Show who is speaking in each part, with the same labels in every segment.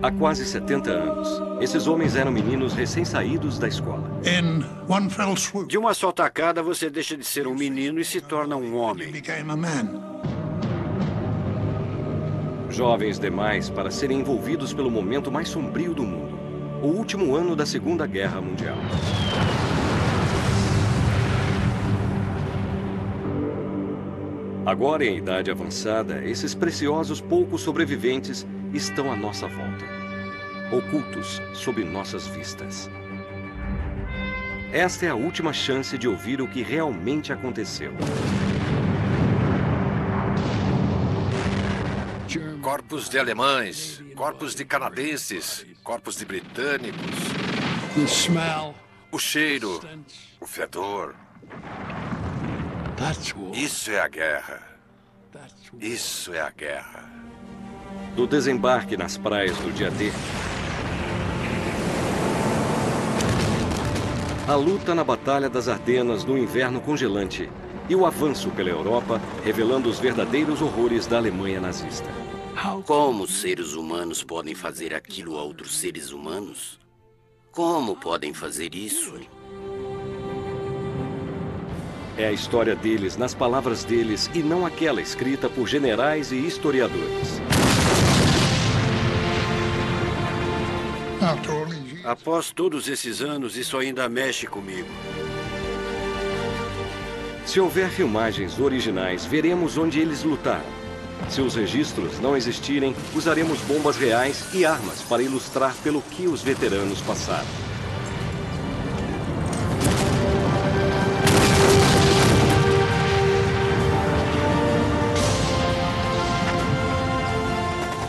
Speaker 1: Há quase 70 anos, esses homens eram meninos recém-saídos da escola.
Speaker 2: In one fell swoop,
Speaker 3: De uma só tacada, você deixa de ser um menino e se torna um
Speaker 2: he
Speaker 3: homem.
Speaker 2: became a man.
Speaker 1: Jovens demais para serem envolvidos pelo momento mais sombrio do mundo, o último ano da Segunda Guerra Mundial. Agora, em idade avançada, esses preciosos poucos sobreviventes estão à nossa volta, ocultos sob nossas vistas. Esta é a última chance de ouvir o que realmente aconteceu.
Speaker 4: Corpos de alemães, corpos de canadenses, corpos de britânicos.
Speaker 2: The smell,
Speaker 4: O cheiro, o fedor.
Speaker 2: that's war.
Speaker 4: Isso é a guerra.
Speaker 2: That's war.
Speaker 4: Isso é a guerra.
Speaker 1: Do desembarque nas praias do dia D, a luta na Batalha das Ardenas no inverno congelante e o avanço pela Europa, revelando os verdadeiros horrores da Alemanha nazista.
Speaker 5: Como os seres humanos podem fazer aquilo a outros seres humanos? Como podem fazer isso?
Speaker 1: É a história deles nas palavras deles e não aquela escrita por generais e historiadores.
Speaker 2: After all these years,
Speaker 3: Após todos esses anos, isso ainda mexe comigo.
Speaker 1: Se houver filmagens originais, veremos onde eles lutaram. Se os registros não existirem, usaremos bombas reais e armas para ilustrar pelo que os veteranos passaram.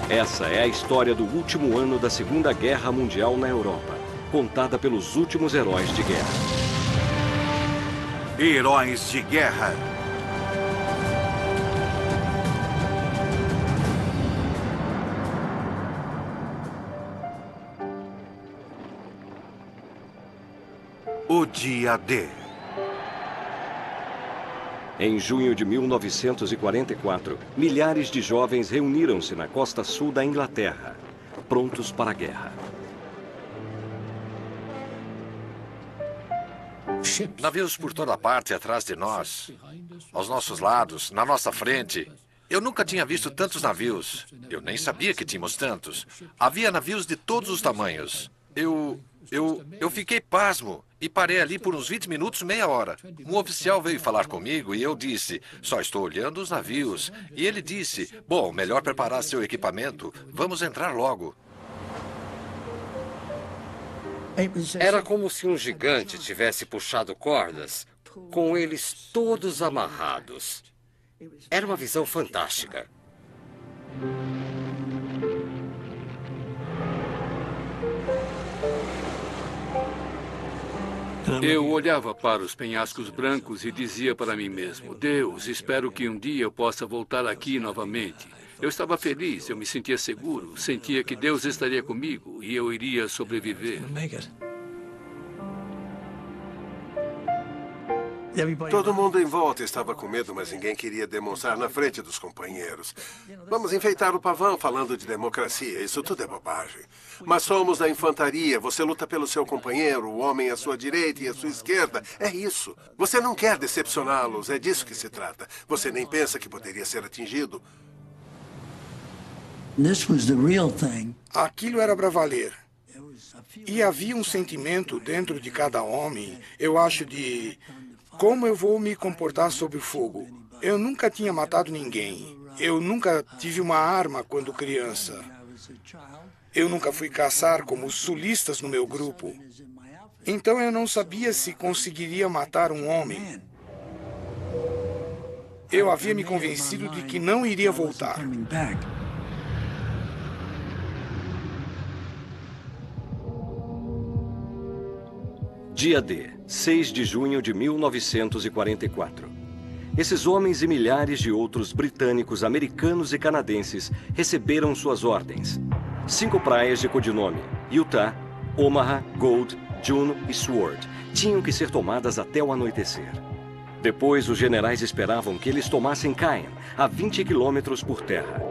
Speaker 1: Essa é a história do último ano da Segunda Guerra Mundial na Europa, contada pelos últimos heróis de guerra.
Speaker 6: Heróis de guerra. O dia D.
Speaker 1: Em junho de 1944, milhares de jovens reuniram-se na costa sul da Inglaterra, prontos para a guerra.
Speaker 2: ships
Speaker 4: Navios por toda parte atrás de nós, aos nossos lados, na nossa frente. Eu nunca tinha visto tantos navios. Eu nem sabia que tínhamos tantos. Havia navios de todos os tamanhos. Eu fiquei pasmo e parei ali por uns 20 minutos, meia hora. Um oficial veio falar comigo e eu disse, só estou olhando os navios. E ele disse, bom, melhor preparar seu equipamento. Vamos entrar logo.
Speaker 7: Era como se um gigante tivesse puxado cordas, com eles todos amarrados. Era uma visão fantástica.
Speaker 8: Eu olhava para os penhascos brancos e dizia para mim mesmo, Deus, espero que um dia eu possa voltar aqui novamente. Eu estava feliz, eu me sentia seguro, sentia que Deus estaria comigo e eu iria sobreviver.
Speaker 9: Todo mundo em volta estava com medo, mas ninguém queria demonstrar na frente dos companheiros. Vamos enfeitar o pavão falando de democracia. Isso tudo é bobagem. Mas somos da infantaria. Você luta pelo seu companheiro, o homem à sua direita e à sua esquerda. É isso. Você não quer decepcioná-los. É disso que se trata. Você nem pensa que poderia ser atingido.
Speaker 10: Aquilo era para valer. E havia um sentimento dentro de cada homem, eu acho, de como eu vou me comportar sob o fogo. Eu nunca tinha matado ninguém. Eu nunca tive uma arma quando criança. Eu nunca fui caçar como os sulistas no meu grupo. Então eu não sabia se conseguiria matar um homem. Eu havia me convencido de que não iria voltar.
Speaker 1: Dia D, 6 de junho de 1944. Esses homens e milhares de outros britânicos, americanos e canadenses receberam suas ordens. 5 praias de codinome, Utah, Omaha, Gold, Juno e Sword, tinham que ser tomadas até o anoitecer. Depois, os generais esperavam que eles tomassem Caen, a 20 quilômetros por terra.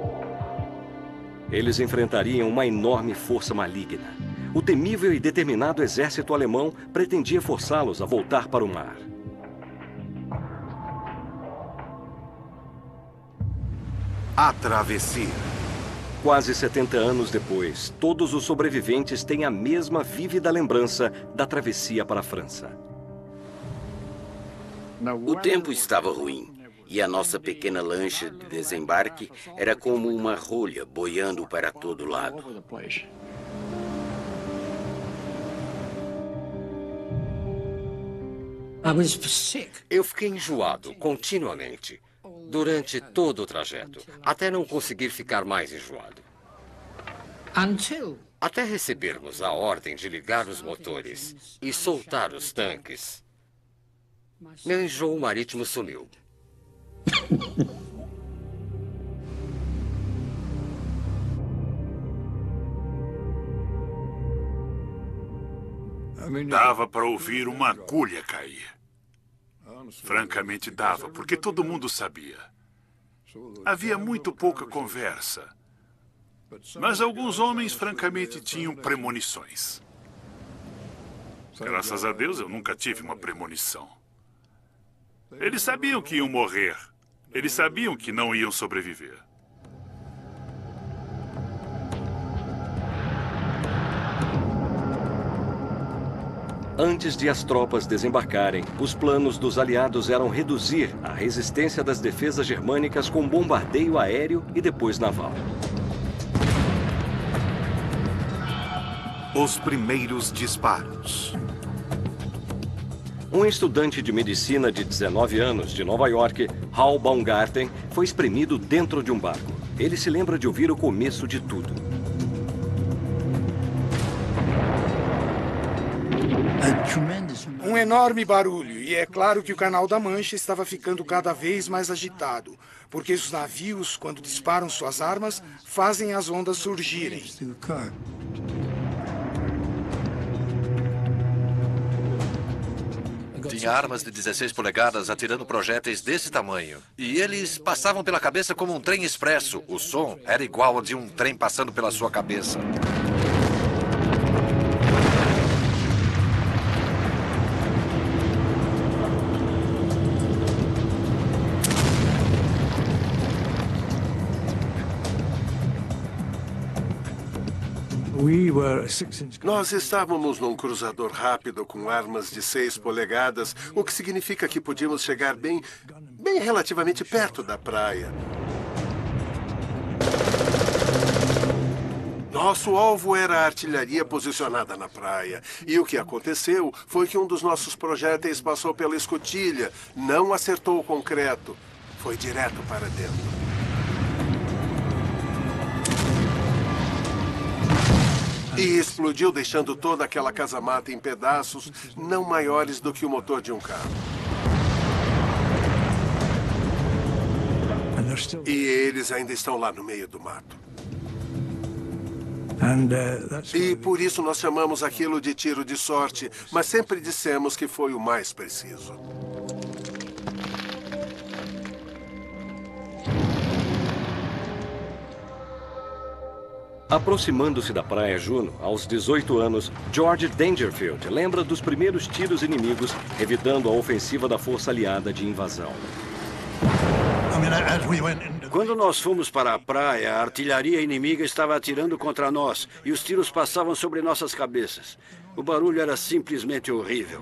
Speaker 1: Eles enfrentariam uma enorme força maligna. O temível e determinado exército alemão pretendia forçá-los a voltar para o mar.
Speaker 6: A travessia.
Speaker 1: Quase 70 anos depois, todos os sobreviventes têm a mesma vívida lembrança da travessia para a França.
Speaker 5: O tempo estava ruim e a nossa pequena lancha de desembarque era como uma rolha boiando para todo lado.
Speaker 7: Eu fiquei enjoado continuamente, durante todo o trajeto, até não conseguir ficar mais enjoado. Até recebermos a ordem de ligar os motores e soltar os tanques, meu enjoo marítimo sumiu.
Speaker 11: Dava para ouvir uma agulha cair. Francamente dava, porque todo mundo sabia. Havia muito pouca conversa. Mas alguns homens, francamente, tinham premonições. Graças a Deus, eu nunca tive uma premonição. Eles sabiam que iam morrer. Eles sabiam que não iam sobreviver.
Speaker 1: Antes de as tropas desembarcarem, os planos dos aliados eram reduzir a resistência das defesas germânicas com bombardeio aéreo e depois naval.
Speaker 6: Os primeiros disparos.
Speaker 1: Um estudante de medicina de 19 anos de Nova York, Hal Baumgarten, foi espremido dentro de um barco. Ele se lembra de ouvir o começo de tudo.
Speaker 10: Um enorme barulho, e é claro que o Canal da Mancha estava ficando cada vez mais agitado, porque os navios, quando disparam suas armas, fazem as ondas surgirem.
Speaker 4: Tinha armas de 16 polegadas atirando projéteis desse tamanho. E eles passavam pela cabeça como um trem expresso. O som era igual ao de um trem passando pela sua cabeça.
Speaker 9: Nós estávamos num cruzador rápido com armas de 6 polegadas, o que significa que podíamos chegar bem relativamente perto da praia. Nosso alvo era a artilharia posicionada na praia. E o que aconteceu foi que um dos nossos projéteis passou pela escotilha, não acertou o concreto, foi direto para dentro. E explodiu, deixando toda aquela casa-mata em pedaços, não maiores do que o motor de um carro. E eles ainda estão lá no meio do mato. E por isso nós chamamos aquilo de tiro de sorte, mas sempre dissemos que foi o mais preciso.
Speaker 1: Aproximando-se da Praia Juno, aos 18 anos, George Dangerfield lembra dos primeiros tiros inimigos, revidando a ofensiva da força aliada de invasão.
Speaker 3: Quando nós fomos para a praia, a artilharia inimiga estava atirando contra nós e os tiros passavam sobre nossas cabeças. O barulho era simplesmente horrível.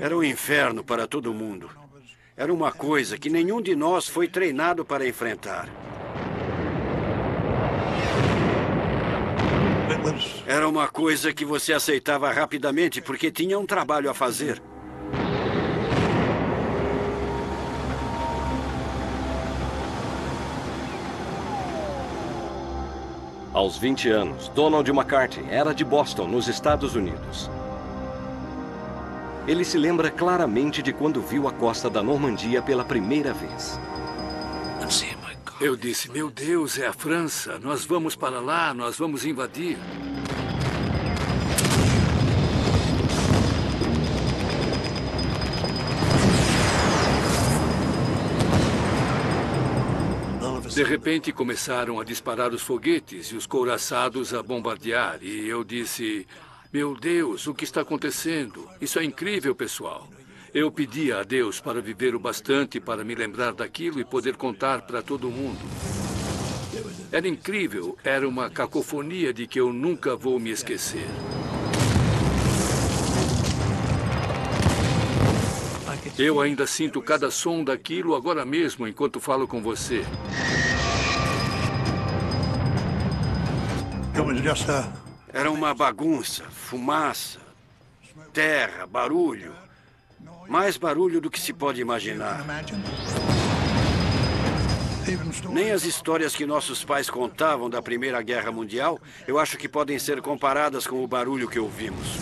Speaker 3: Era um inferno para todo mundo. Era uma coisa que nenhum de nós foi treinado para enfrentar. Era uma coisa que você aceitava rapidamente porque tinha um trabalho a fazer.
Speaker 1: Aos 20 anos, Donald McCarthy era de Boston, nos Estados Unidos. Ele se lembra claramente de quando viu a costa da Normandia pela primeira vez.
Speaker 8: Eu disse, meu Deus, é a França. Nós vamos para lá, nós vamos invadir. De repente começaram a disparar os foguetes e os couraçados a bombardear. E eu disse, meu Deus, o que está acontecendo? Isso é incrível, pessoal. Eu pedi a Deus para viver o bastante para me lembrar daquilo e poder contar para todo mundo. Era incrível, era uma cacofonia de que eu nunca vou me esquecer. Eu ainda sinto cada som daquilo agora mesmo, enquanto falo com você.
Speaker 3: Era uma bagunça, fumaça, terra, barulho. Mais barulho do que se pode imaginar. Nem as histórias que nossos pais contavam da Primeira Guerra Mundial, eu acho que podem ser comparadas com o barulho que ouvimos.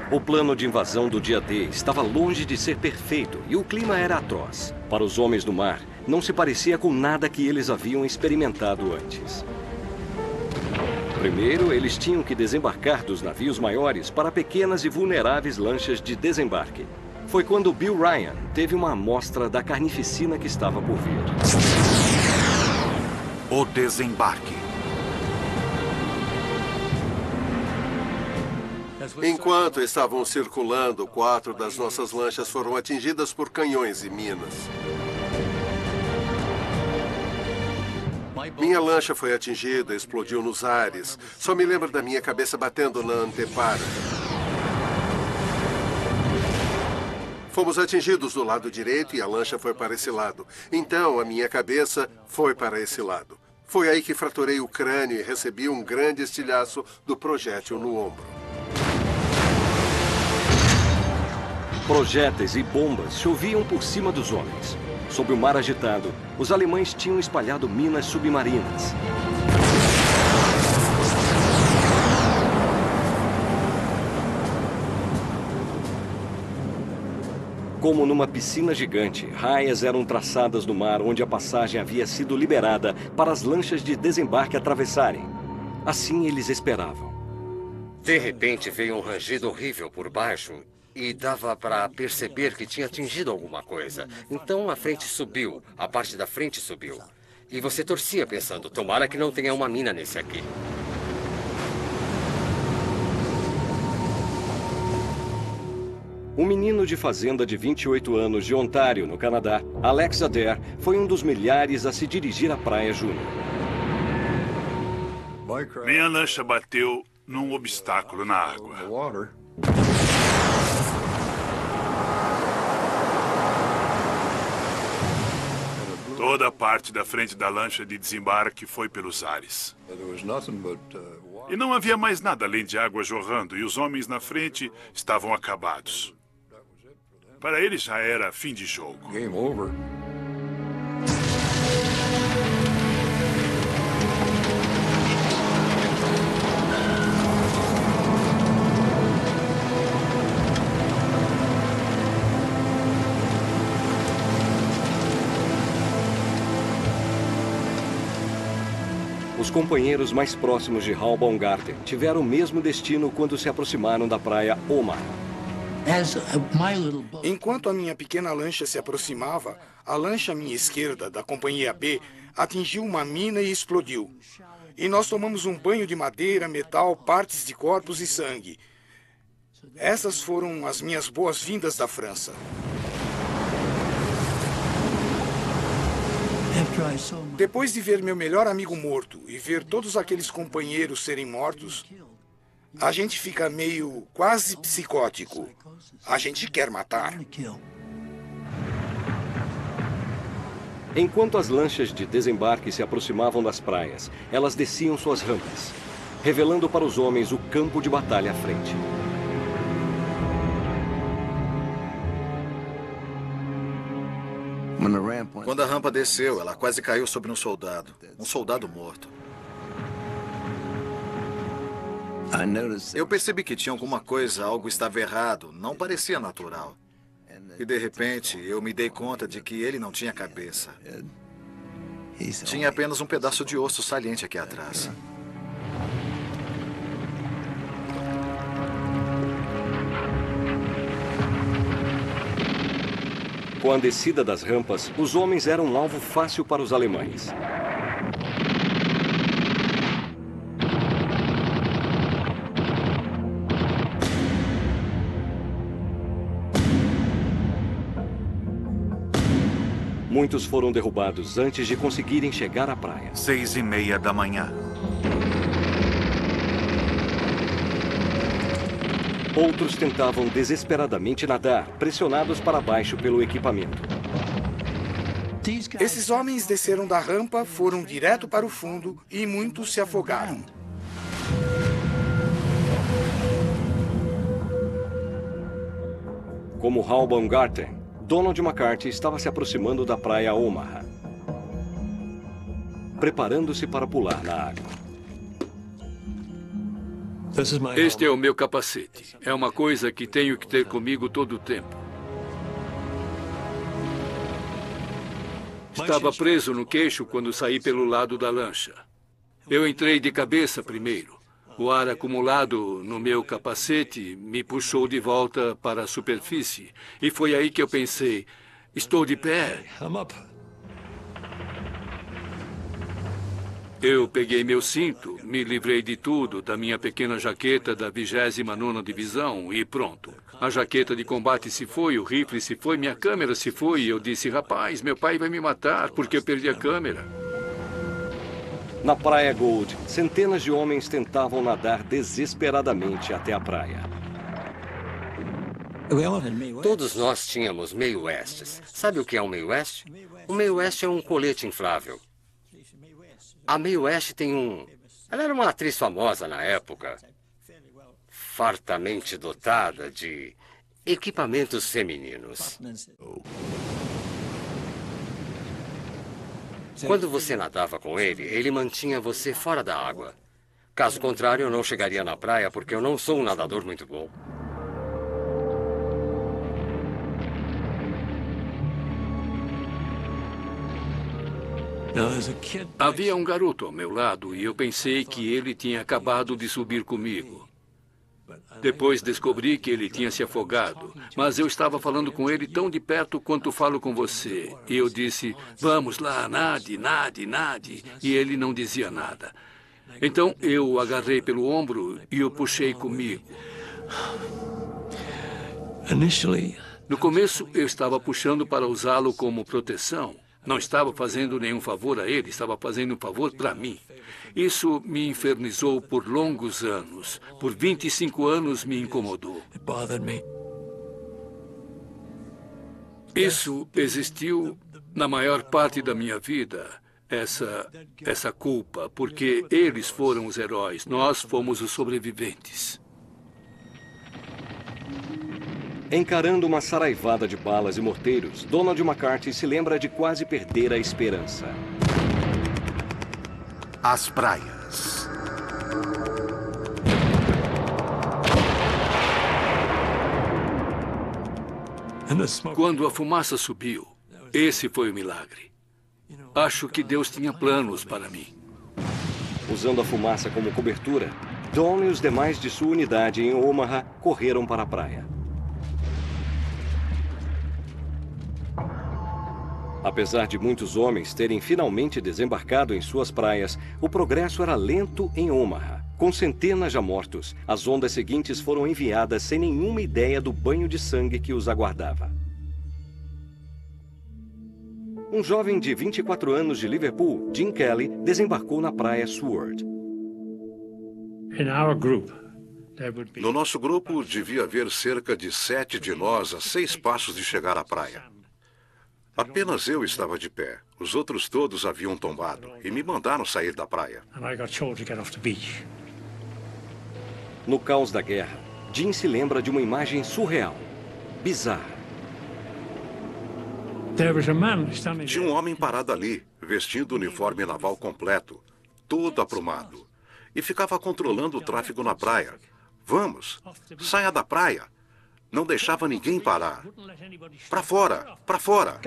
Speaker 1: O plano de invasão do dia D estava longe de ser perfeito e o clima era atroz. Para os homens do mar, não se parecia com nada que eles haviam experimentado antes. Primeiro, eles tinham que desembarcar dos navios maiores para pequenas e vulneráveis lanchas de desembarque. Foi quando Bill Ryan teve uma amostra da carnificina que estava por vir.
Speaker 6: O desembarque.
Speaker 9: Enquanto estavam circulando, 4 das nossas lanchas foram atingidas por canhões e minas. Minha lancha foi atingida, explodiu nos ares. Só me lembro da minha cabeça batendo na antepara. Fomos atingidos do lado direito e a lancha foi para esse lado. Então, a minha cabeça foi para esse lado. Foi aí que fraturei o crânio e recebi um grande estilhaço do projétil no ombro.
Speaker 1: Projéteis e bombas choviam por cima dos homens. Sob o mar agitado, os alemães tinham espalhado minas submarinas. Como numa piscina gigante, raias eram traçadas no mar onde a passagem havia sido liberada para as lanchas de desembarque atravessarem. Assim eles esperavam.
Speaker 7: De repente veio um rangido horrível por baixo e dava para perceber que tinha atingido alguma coisa. Então a frente subiu, a parte da frente subiu. E você torcia pensando, tomara que não tenha uma mina nesse aqui.
Speaker 1: Um menino de fazenda de 28 anos de Ontário, no Canadá, Alex Adair, foi um dos milhares a se dirigir à Praia Júnior.
Speaker 11: Minha lancha bateu num obstáculo na água. Toda a parte da frente da lancha de desembarque foi pelos ares. E não havia mais nada além de água jorrando, e os homens na frente estavam acabados. Para eles já era fim de jogo.
Speaker 1: Os companheiros mais próximos de Hal Baumgarten tiveram o mesmo destino quando se aproximaram da praia Omar.
Speaker 10: Enquanto a minha pequena lancha se aproximava, a lancha à minha esquerda, da companhia B, atingiu uma mina e explodiu. E nós tomamos um banho de madeira, metal, partes de corpos e sangue. Essas foram as minhas boas-vindas da França. Depois de ver meu melhor amigo morto e ver todos aqueles companheiros serem mortos, a gente fica meio quase psicótico. A gente quer matar.
Speaker 1: Enquanto as lanchas de desembarque se aproximavam das praias, elas desciam suas rampas, revelando para os homens o campo de batalha à frente.
Speaker 12: Quando a rampa desceu, ela quase caiu sobre um soldado morto. Eu percebi que tinha alguma coisa, algo estava errado, não parecia natural. E de repente, eu me dei conta de que ele não tinha cabeça. Tinha apenas um pedaço de osso saliente aqui atrás.
Speaker 1: Com a descida das rampas, os homens eram um alvo fácil para os alemães. Muitos foram derrubados antes de conseguirem chegar à praia.
Speaker 6: 6:30 da manhã.
Speaker 1: Outros tentavam desesperadamente nadar, pressionados para baixo pelo equipamento.
Speaker 10: Esses homens desceram da rampa, foram direto para o fundo e muitos se afogaram.
Speaker 1: Como Hal Baumgarten, Donald McCarthy estava se aproximando da praia Omaha, preparando-se para pular na água.
Speaker 8: Este é o meu capacete. É uma coisa que tenho que ter comigo todo o tempo. Estava preso no queixo quando saí pelo lado da lancha. Eu entrei de cabeça primeiro. O ar acumulado no meu capacete me puxou de volta para a superfície. E foi aí que eu pensei, estou de pé. Eu peguei meu cinto, me livrei de tudo, da minha pequena jaqueta da 29ª Divisão e pronto. A jaqueta de combate se foi, o rifle se foi, minha câmera se foi. E eu disse, rapaz, meu pai vai me matar porque eu perdi a câmera.
Speaker 1: Na Praia Gold, centenas de homens tentavam nadar desesperadamente até a praia.
Speaker 7: Todos nós tínhamos Mae Westes. Sabe o que é um Mae West? O Mae West é um colete inflável. A Mae West tem Ela era uma atriz famosa na época, fartamente dotada de equipamentos femininos. Quando você nadava com ele, ele mantinha você fora da água. Caso contrário, eu não chegaria na praia porque eu não sou um nadador muito bom.
Speaker 8: Havia um garoto ao meu lado e eu pensei que ele tinha acabado de subir comigo. Depois descobri que ele tinha se afogado, mas eu estava falando com ele tão de perto quanto falo com você. E eu disse, vamos lá, nade, nade, nade. E ele não dizia nada. Então eu o agarrei pelo ombro e o puxei comigo. No começo eu estava puxando para usá-lo como proteção. Não estava fazendo nenhum favor a ele, estava fazendo um favor para mim. Isso me infernizou por longos anos. Por 25 anos me incomodou. Isso existiu na maior parte da minha vida, essa culpa, porque eles foram os heróis, nós fomos os sobreviventes.
Speaker 1: Encarando uma saraivada de balas e morteiros, Donald McCarthy se lembra de quase perder a esperança.
Speaker 6: As praias.
Speaker 8: Quando a fumaça subiu, esse foi o milagre. Acho que Deus tinha planos para mim.
Speaker 1: Usando a fumaça como cobertura, Don e os demais de sua unidade em Omaha correram para a praia. Apesar de muitos homens terem finalmente desembarcado em suas praias, o progresso era lento em Omaha. Com centenas já mortos, as ondas seguintes foram enviadas sem nenhuma ideia do banho de sangue que os aguardava. Um jovem de 24 anos de Liverpool, Jim Kelly, desembarcou na praia Seward.
Speaker 13: No nosso grupo, devia haver cerca de 7 de nós a 6 passos de chegar à praia. Apenas eu estava de pé. Os outros todos haviam tombado e me mandaram sair da praia.
Speaker 1: No caos da guerra, Jim se lembra de uma imagem surreal, bizarra.
Speaker 13: Tinha um homem parado ali, vestindo o uniforme naval completo, todo aprumado, e ficava controlando o tráfego na praia. Vamos, saia da praia. Não deixava ninguém parar. Para fora, para fora.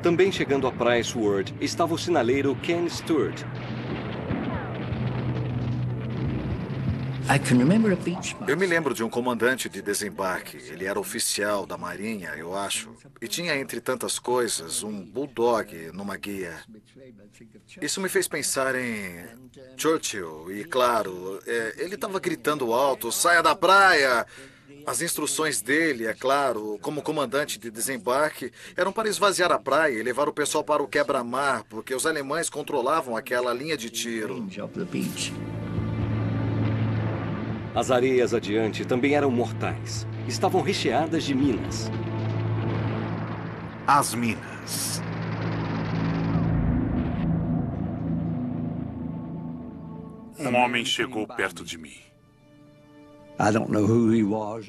Speaker 1: Também chegando à praia Seward estava o sinaleiro Ken Stewart.
Speaker 12: Eu me lembro de um comandante de desembarque. Ele era oficial da Marinha, eu acho. E tinha, entre tantas coisas, um bulldog numa guia. Isso me fez pensar em Churchill. E, claro, ele estava gritando alto, saia da praia! As instruções dele, é claro, como comandante de desembarque, eram para esvaziar a praia e levar o pessoal para o quebra-mar, porque os alemães controlavam aquela linha de tiro.
Speaker 1: As areias adiante também eram mortais. Estavam recheadas de minas.
Speaker 6: As minas.
Speaker 11: Um homem chegou perto de mim.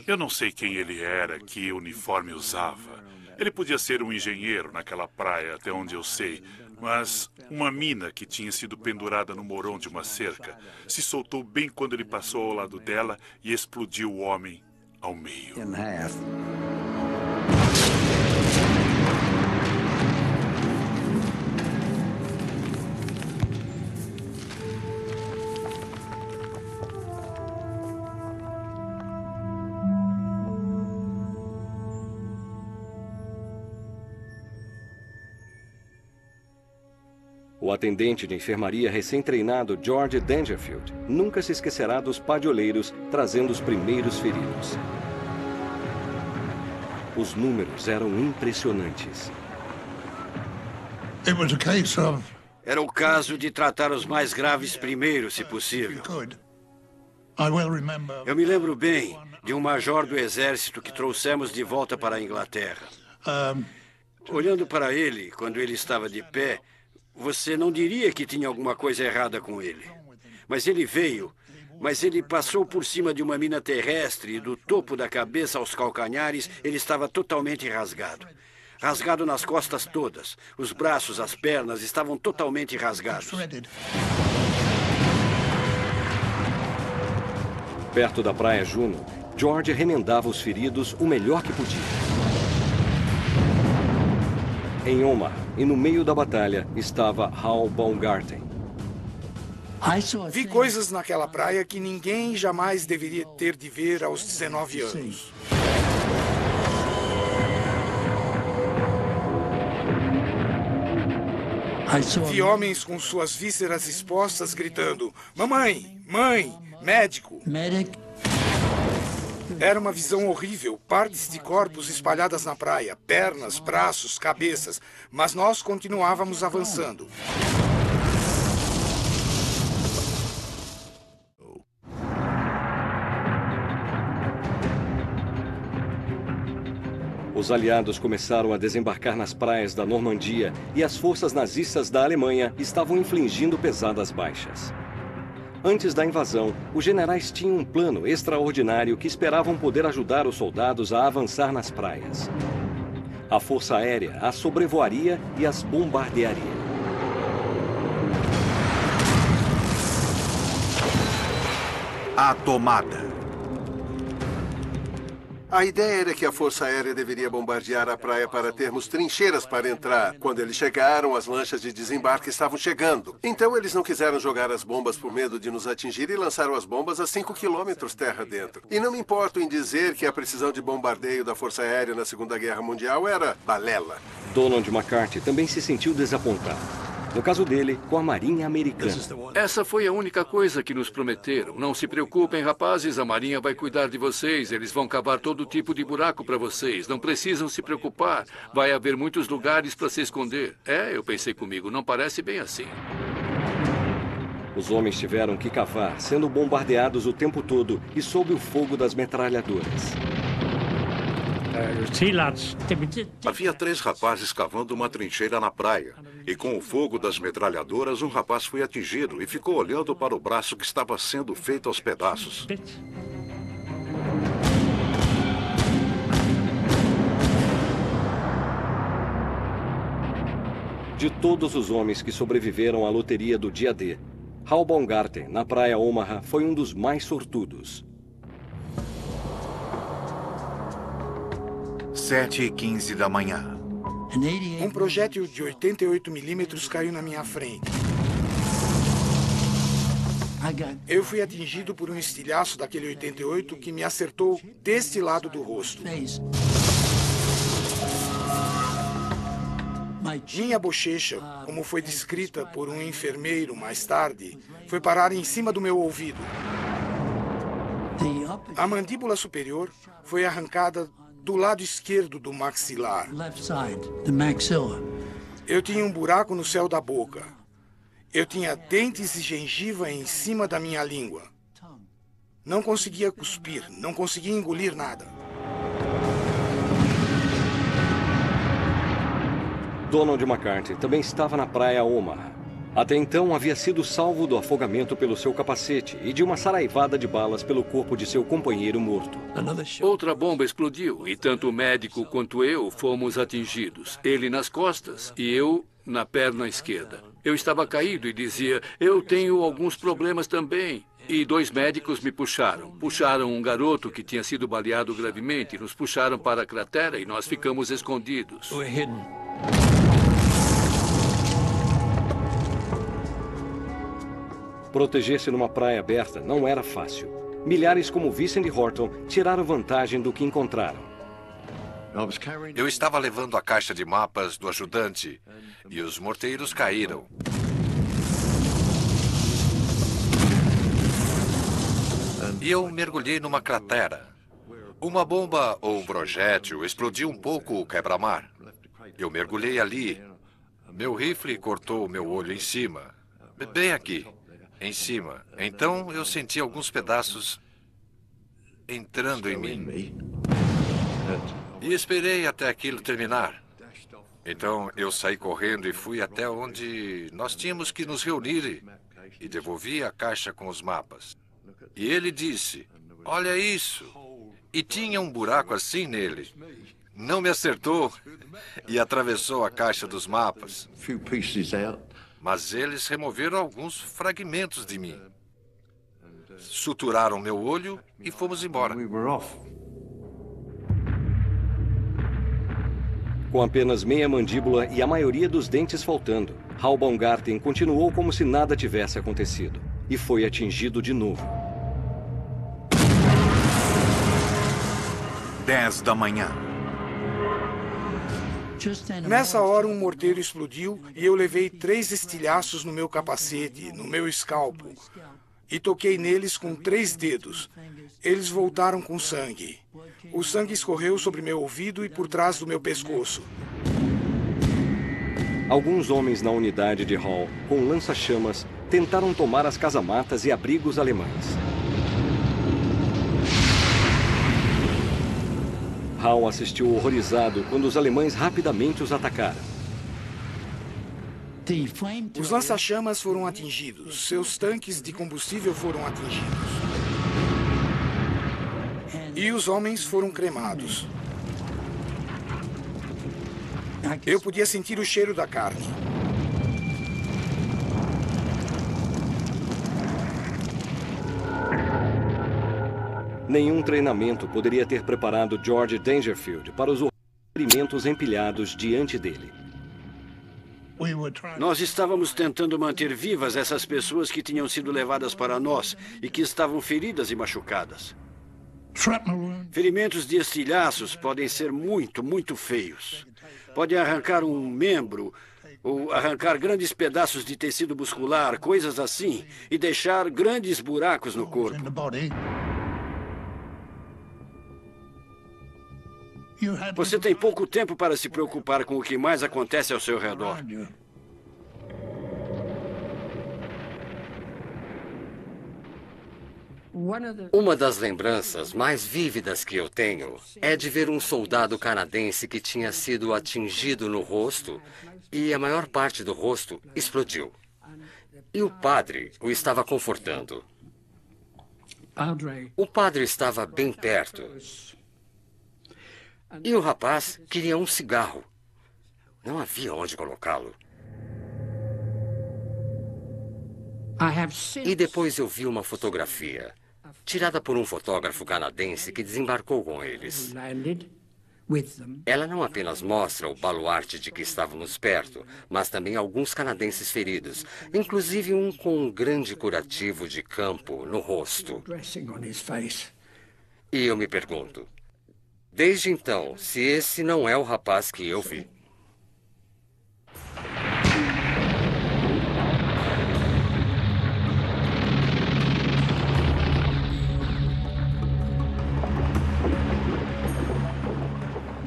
Speaker 11: Eu não sei quem ele era, que uniforme usava. Ele podia ser um engenheiro naquela praia, até onde eu sei. Mas uma mina que tinha sido pendurada no morão de uma cerca se soltou bem quando ele passou ao lado dela e explodiu o homem ao meio.
Speaker 1: O atendente de enfermaria recém-treinado George Dangerfield nunca se esquecerá dos padioleiros trazendo os primeiros feridos. Os números eram impressionantes.
Speaker 3: Era o caso de tratar os mais graves primeiro, se possível. Eu me lembro bem de um major do exército que trouxemos de volta para a Inglaterra. Olhando para ele, quando ele estava de pé, você não diria que tinha alguma coisa errada com ele. Mas ele veio, ele passou por cima de uma mina terrestre e do topo da cabeça aos calcanhares ele estava totalmente rasgado. Rasgado nas costas todas. Os braços, as pernas estavam totalmente rasgados.
Speaker 1: Perto da praia Juno, George remendava os feridos o melhor que podia. Em Omaha, e no meio da batalha, estava Hal Baumgarten.
Speaker 10: Vi coisas naquela praia que ninguém jamais deveria ter de ver aos 19 anos. Vi homens com suas vísceras expostas gritando: mamãe, mãe, médico. Era uma visão horrível, partes de corpos espalhadas na praia, pernas, braços, cabeças, mas nós continuávamos avançando.
Speaker 1: Os aliados começaram a desembarcar nas praias da Normandia e as forças nazistas da Alemanha estavam infligindo pesadas baixas. Antes da invasão, os generais tinham um plano extraordinário que esperavam poder ajudar os soldados a avançar nas praias. A Força Aérea as sobrevoaria e as bombardearia.
Speaker 6: A tomada.
Speaker 9: A ideia era que a Força Aérea deveria bombardear a praia para termos trincheiras para entrar. Quando eles chegaram, as lanchas de desembarque estavam chegando. Então eles não quiseram jogar as bombas por medo de nos atingir e lançaram as bombas a 5 quilômetros terra dentro. E não me importo em dizer que a precisão de bombardeio da Força Aérea na Segunda Guerra Mundial era balela.
Speaker 1: Donald MacArthur também se sentiu desapontado. No caso dele, com a Marinha Americana.
Speaker 8: Essa foi a única coisa que nos prometeram. Não se preocupem, rapazes, a Marinha vai cuidar de vocês. Eles vão cavar todo tipo de buraco para vocês. Não precisam se preocupar. Vai haver muitos lugares para se esconder. Eu pensei comigo, não parece bem assim.
Speaker 1: Os homens tiveram que cavar, sendo bombardeados o tempo todo e sob o fogo das metralhadoras.
Speaker 13: Havia 3 rapazes cavando uma trincheira na praia. E com o fogo das metralhadoras, um rapaz foi atingido e ficou olhando para o braço que estava sendo feito aos pedaços.
Speaker 1: De todos os homens que sobreviveram à loteria do dia D, Hal Baumgarten, na praia Omaha, foi um dos mais sortudos.
Speaker 6: 7h15 da manhã.
Speaker 10: Um projétil de 88 milímetros caiu na minha frente. Eu fui atingido por um estilhaço daquele 88 que me acertou deste lado do rosto. Minha bochecha, como foi descrita por um enfermeiro mais tarde, foi parar em cima do meu ouvido. A mandíbula superior foi arrancada do lado esquerdo do maxilar. Eu tinha um buraco no céu da boca. Eu tinha dentes e gengiva em cima da minha língua. Não conseguia cuspir, não conseguia engolir nada.
Speaker 1: Donald McCarthy também estava na praia Omaha. Até então havia sido salvo do afogamento pelo seu capacete e de uma saraivada de balas pelo corpo de seu companheiro morto.
Speaker 8: Outra bomba explodiu e tanto o médico quanto eu fomos atingidos. Ele nas costas e eu na perna esquerda. Eu estava caído e dizia, eu tenho alguns problemas também. E 2 médicos me puxaram. Puxaram um garoto que tinha sido baleado gravemente. Nos puxaram para a cratera e nós ficamos escondidos.
Speaker 1: Proteger-se numa praia aberta não era fácil. Milhares como Vincent Horton tiraram vantagem do que encontraram.
Speaker 4: Eu estava levando a caixa de mapas do ajudante e os morteiros caíram. E eu mergulhei numa cratera. Uma bomba ou um projétil explodiu um pouco o quebra-mar. Eu mergulhei ali. Meu rifle cortou o meu olho em cima. Bem aqui. Em cima. Então eu senti alguns pedaços entrando em mim. E esperei até aquilo terminar. Então eu saí correndo e fui até onde nós tínhamos que nos reunir e devolvi a caixa com os mapas. E ele disse, olha isso. E tinha um buraco assim nele. Não me acertou e atravessou a caixa dos mapas. Mas eles removeram alguns fragmentos de mim. Suturaram meu olho e fomos embora.
Speaker 1: Com apenas meia mandíbula e a maioria dos dentes faltando, Hal Baumgarten continuou como se nada tivesse acontecido. E foi atingido de novo.
Speaker 6: 10 da manhã.
Speaker 10: Nessa hora, um morteiro explodiu e eu levei 3 estilhaços no meu capacete, no meu escalpo. E toquei neles com 3 dedos. Eles voltaram com sangue. O sangue escorreu sobre meu ouvido e por trás do meu pescoço.
Speaker 1: Alguns homens na unidade de Hall, com lança-chamas, tentaram tomar as casamatas e abrigos alemães. Hal assistiu horrorizado quando os alemães rapidamente os atacaram.
Speaker 10: Os lança-chamas foram atingidos. Seus tanques de combustível foram atingidos. E os homens foram cremados. Eu podia sentir o cheiro da carne.
Speaker 1: Nenhum treinamento poderia ter preparado George Dangerfield para os experimentos empilhados diante dele.
Speaker 3: Nós estávamos tentando manter vivas essas pessoas que tinham sido levadas para nós e que estavam feridas e machucadas. Ferimentos de estilhaços podem ser muito, muito feios. Podem arrancar um membro ou arrancar grandes pedaços de tecido muscular, coisas assim, e deixar grandes buracos no corpo. Você tem pouco tempo para se preocupar com o que mais acontece ao seu redor.
Speaker 7: Uma das lembranças mais vívidas que eu tenho é de ver um soldado canadense que tinha sido atingido no rosto e a maior parte do rosto explodiu. E o padre o estava confortando. O padre estava bem perto. E o rapaz queria um cigarro. Não havia onde colocá-lo. E depois eu vi uma fotografia, tirada por um fotógrafo canadense que desembarcou com eles. Ela não apenas mostra o baluarte de que estávamos perto, mas também alguns canadenses feridos, inclusive um com um grande curativo de campo no rosto. E eu me pergunto, desde então, se esse não é o rapaz que eu vi.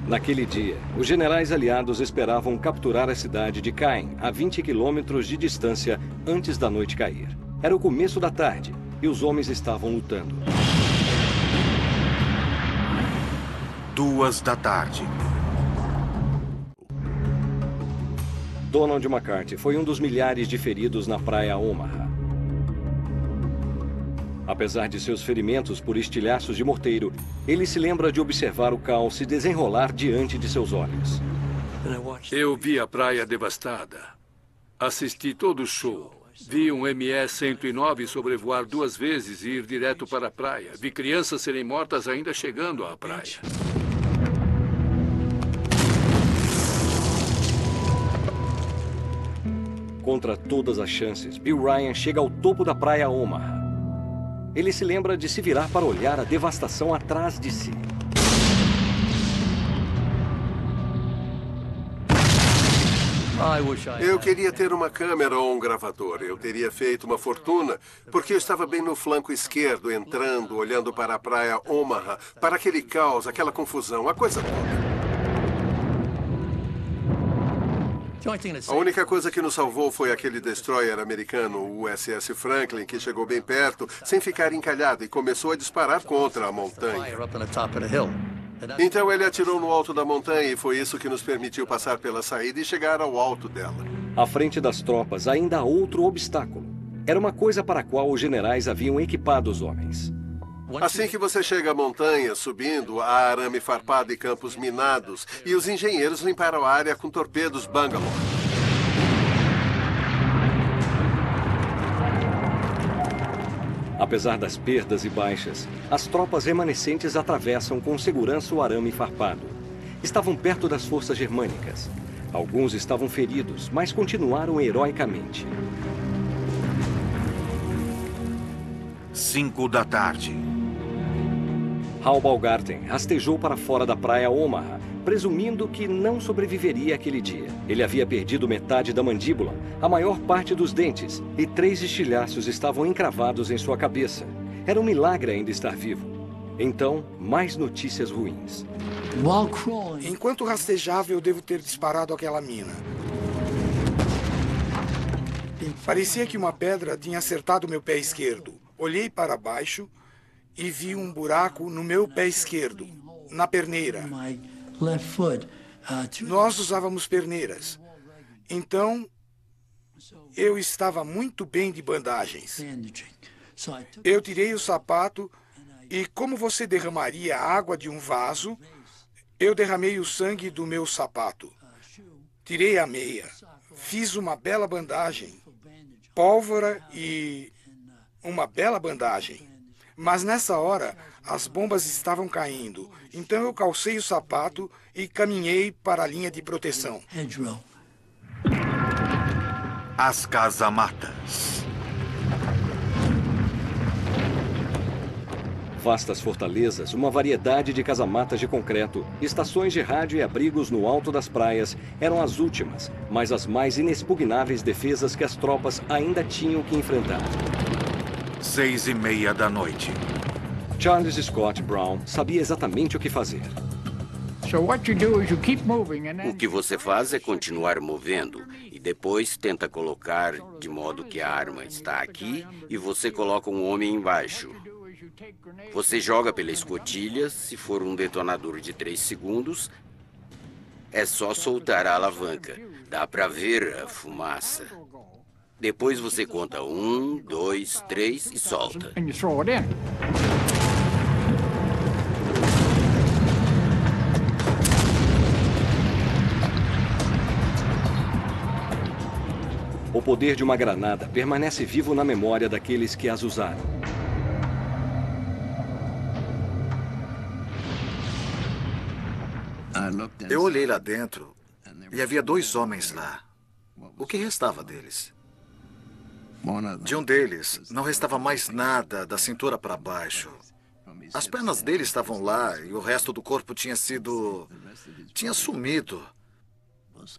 Speaker 1: Naquele dia, os generais aliados esperavam capturar a cidade de Caen, a 20 quilômetros de distância antes da noite cair. Era o começo da tarde e os homens estavam lutando.
Speaker 6: 2 da tarde.
Speaker 1: Donald McCarthy foi um dos milhares de feridos na praia Omaha. Apesar de seus ferimentos por estilhaços de morteiro, ele se lembra de observar o caos se desenrolar diante de seus olhos.
Speaker 8: Eu vi a praia devastada. Assisti todo o show. Vi um ME-109 sobrevoar 2 vezes e ir direto para a praia. Vi crianças serem mortas ainda chegando à praia.
Speaker 1: Contra todas as chances, Bill Ryan chega ao topo da praia Omaha. Ele se lembra de se virar para olhar a devastação atrás de si.
Speaker 9: Eu queria ter uma câmera ou um gravador. Eu teria feito uma fortuna, porque eu estava bem no flanco esquerdo, entrando, olhando para a praia Omaha, para aquele caos, aquela confusão, a coisa toda. A única coisa que nos salvou foi aquele destroyer americano, o USS Franklin, que chegou bem perto, sem ficar encalhado, e começou a disparar contra a montanha. Então ele atirou no alto da montanha e foi isso que nos permitiu passar pela saída e chegar ao alto dela.
Speaker 1: À frente das tropas, ainda há outro obstáculo. Era uma coisa para a qual os generais haviam equipado os homens.
Speaker 9: Assim que você chega à montanha, subindo, há arame farpado e campos minados, e os engenheiros limparam a área com torpedos Bangalore.
Speaker 1: Apesar das perdas e baixas, as tropas remanescentes atravessam com segurança o arame farpado. Estavam perto das forças germânicas. Alguns estavam feridos, mas continuaram heroicamente.
Speaker 6: 5 da tarde.
Speaker 1: Hal Balgarten rastejou para fora da praia Omaha, presumindo que não sobreviveria aquele dia. Ele havia perdido metade da mandíbula, a maior parte dos dentes, e 3 estilhaços estavam encravados em sua cabeça. Era um milagre ainda estar vivo. Então, mais notícias ruins.
Speaker 10: Enquanto rastejava, eu devo ter disparado aquela mina. Parecia que uma pedra tinha acertado meu pé esquerdo. Olhei para baixo e vi um buraco no meu pé esquerdo, na perneira. Nós usávamos perneiras. Então, eu estava muito bem de bandagens. Eu tirei o sapato e, como você derramaria a água de um vaso, eu derramei o sangue do meu sapato. Tirei a meia. Fiz uma bela bandagem. Pólvora e uma bela bandagem. Mas nessa hora, as bombas estavam caindo. Então eu calcei o sapato e caminhei para a linha de proteção.
Speaker 6: As casamatas.
Speaker 1: Vastas fortalezas, uma variedade de casamatas de concreto, estações de rádio e abrigos no alto das praias eram as últimas, mas as mais inexpugnáveis defesas que as tropas ainda tinham que enfrentar.
Speaker 6: 6:30 da noite.
Speaker 1: Charles Scott Brown sabia exatamente o que fazer.
Speaker 5: O que você faz é continuar movendo e depois tenta colocar de modo que a arma está aqui e você coloca um homem embaixo. Você joga pela escotilha, se for um detonador de 3 segundos, é só soltar a alavanca. Dá para ver a fumaça. Depois você conta 1, 2, 3 e solta.
Speaker 1: O poder de uma granada permanece vivo na memória daqueles que as usaram.
Speaker 12: Eu olhei lá dentro e havia 2 homens lá. O que restava deles? De um deles não restava mais nada da cintura para baixo. As pernas dele estavam lá e o resto do corpo tinha sumido.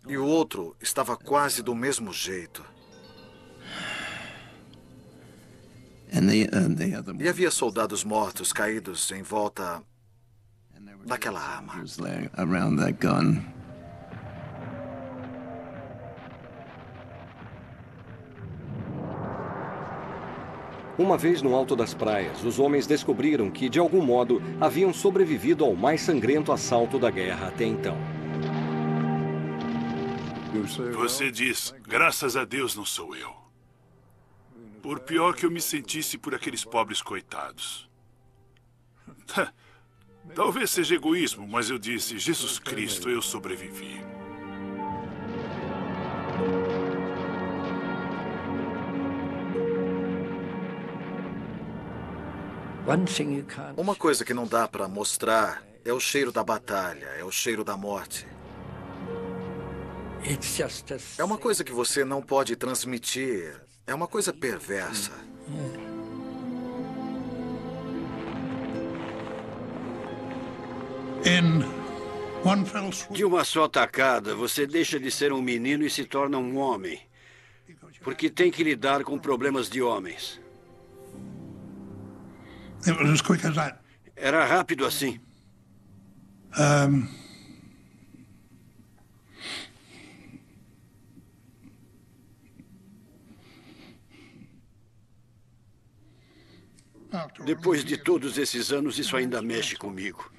Speaker 12: E o outro estava quase do mesmo jeito. E havia soldados mortos caídos em volta daquela arma.
Speaker 1: Uma vez no alto das praias, os homens descobriram que, de algum modo, haviam sobrevivido ao mais sangrento assalto da guerra até então.
Speaker 11: Você diz, graças a Deus não sou eu. Por pior que eu me sentisse por aqueles pobres coitados. Talvez seja egoísmo, mas eu disse, Jesus Cristo, eu sobrevivi.
Speaker 12: Uma coisa que não dá para mostrar é o cheiro da batalha, é o cheiro da morte. É uma coisa que você não pode transmitir. É uma coisa perversa.
Speaker 3: De uma só tacada, você deixa de ser um menino e se torna um homem. Porque tem que lidar com problemas de homens. Era rápido assim. Depois de todos esses anos, isso ainda mexe comigo.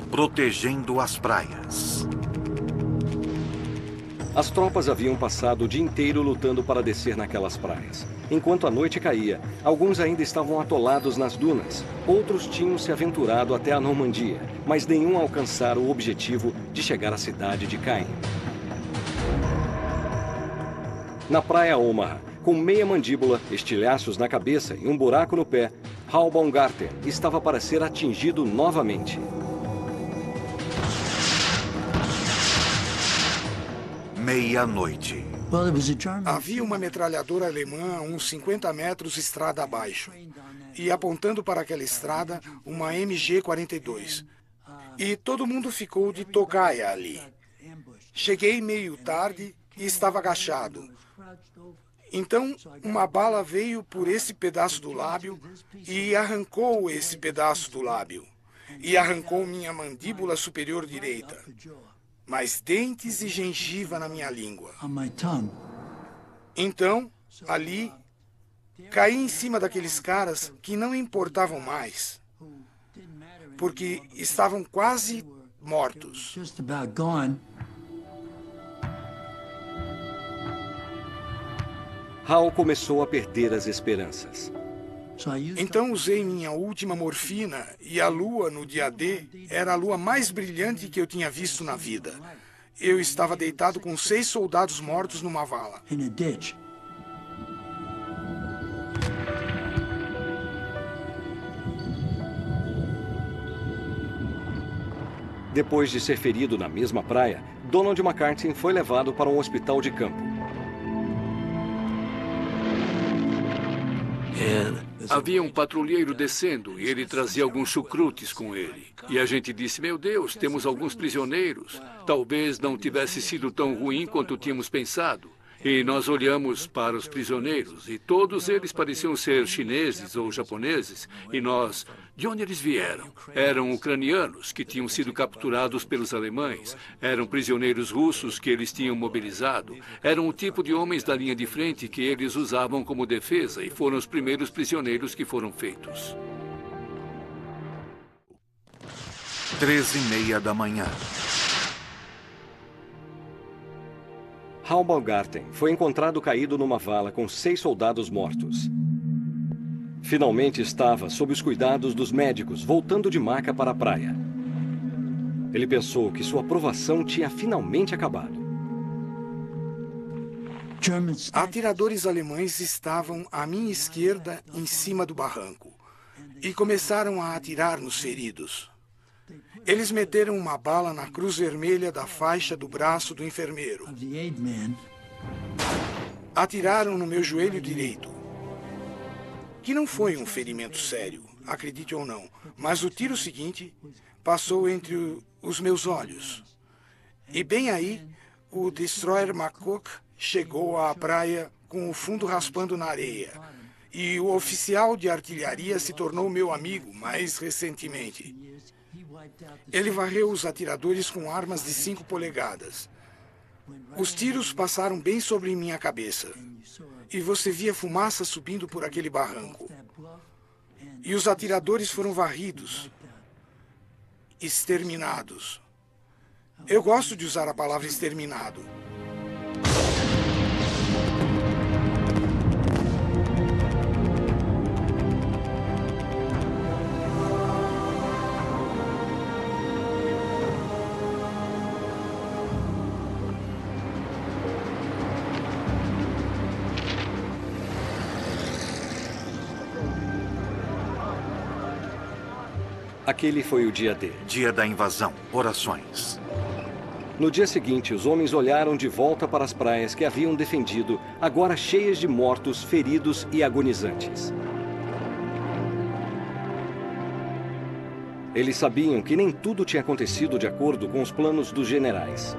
Speaker 6: Protegendo as praias.
Speaker 1: As tropas haviam passado o dia inteiro lutando para descer naquelas praias. Enquanto a noite caía, alguns ainda estavam atolados nas dunas. Outros tinham se aventurado até a Normandia, mas nenhum alcançara o objetivo de chegar à cidade de Caen. Na praia Omaha, com meia mandíbula, estilhaços na cabeça e um buraco no pé, Hal Baumgarten estava para ser atingido novamente.
Speaker 6: Meia-noite.
Speaker 10: Havia uma metralhadora alemã a uns 50 metros estrada abaixo. E apontando para aquela estrada, uma MG-42. E todo mundo ficou de tocaia ali. Cheguei meio tarde e estava agachado. Então, uma bala veio por esse pedaço do lábio e arrancou esse pedaço do lábio. E arrancou minha mandíbula superior direita. Mais dentes e gengiva na minha língua. Então, ali, caí em cima daqueles caras que não importavam mais, porque estavam quase mortos.
Speaker 1: Hal começou a perder as esperanças.
Speaker 10: Então usei minha última morfina e a lua no dia D era a lua mais brilhante que eu tinha visto na vida. Eu estava deitado com 6 soldados mortos numa vala.
Speaker 1: Depois de ser ferido na mesma praia, Donald McCarthy foi levado para um hospital de campo.
Speaker 8: Havia um patrulheiro descendo e ele trazia alguns chucrutes com ele. E a gente disse, meu Deus, temos alguns prisioneiros. Talvez não tivesse sido tão ruim quanto tínhamos pensado. E nós olhamos para os prisioneiros e todos eles pareciam ser chineses ou japoneses. E nós, de onde eles vieram? Eram ucranianos que tinham sido capturados pelos alemães. Eram prisioneiros russos que eles tinham mobilizado. Eram o tipo de homens da linha de frente que eles usavam como defesa e foram os primeiros prisioneiros que foram feitos.
Speaker 6: 3:30 da manhã.
Speaker 1: Hal Baumgarten foi encontrado caído numa vala com 6 soldados mortos. Finalmente estava sob os cuidados dos médicos, voltando de maca para a praia. Ele pensou que sua provação tinha finalmente acabado.
Speaker 10: Atiradores alemães estavam à minha esquerda, em cima do barranco, e começaram a atirar nos feridos. Eles meteram uma bala na cruz vermelha da faixa do braço do enfermeiro. Atiraram no meu joelho direito, que não foi um ferimento sério, acredite ou não, mas o tiro seguinte passou entre os meus olhos. E bem aí, o Destroyer McCook chegou à praia com o fundo raspando na areia. E o oficial de artilharia se tornou meu amigo mais recentemente. Ele varreu os atiradores com armas de 5 polegadas. Os tiros passaram bem sobre minha cabeça. E você via fumaça subindo por aquele barranco. E os atiradores foram varridos, exterminados. Eu gosto de usar a palavra exterminado.
Speaker 1: Aquele foi o dia D.
Speaker 6: Dia da invasão. Orações.
Speaker 1: No dia seguinte, os homens olharam de volta para as praias que haviam defendido, agora cheias de mortos, feridos e agonizantes. Eles sabiam que nem tudo tinha acontecido de acordo com os planos dos generais.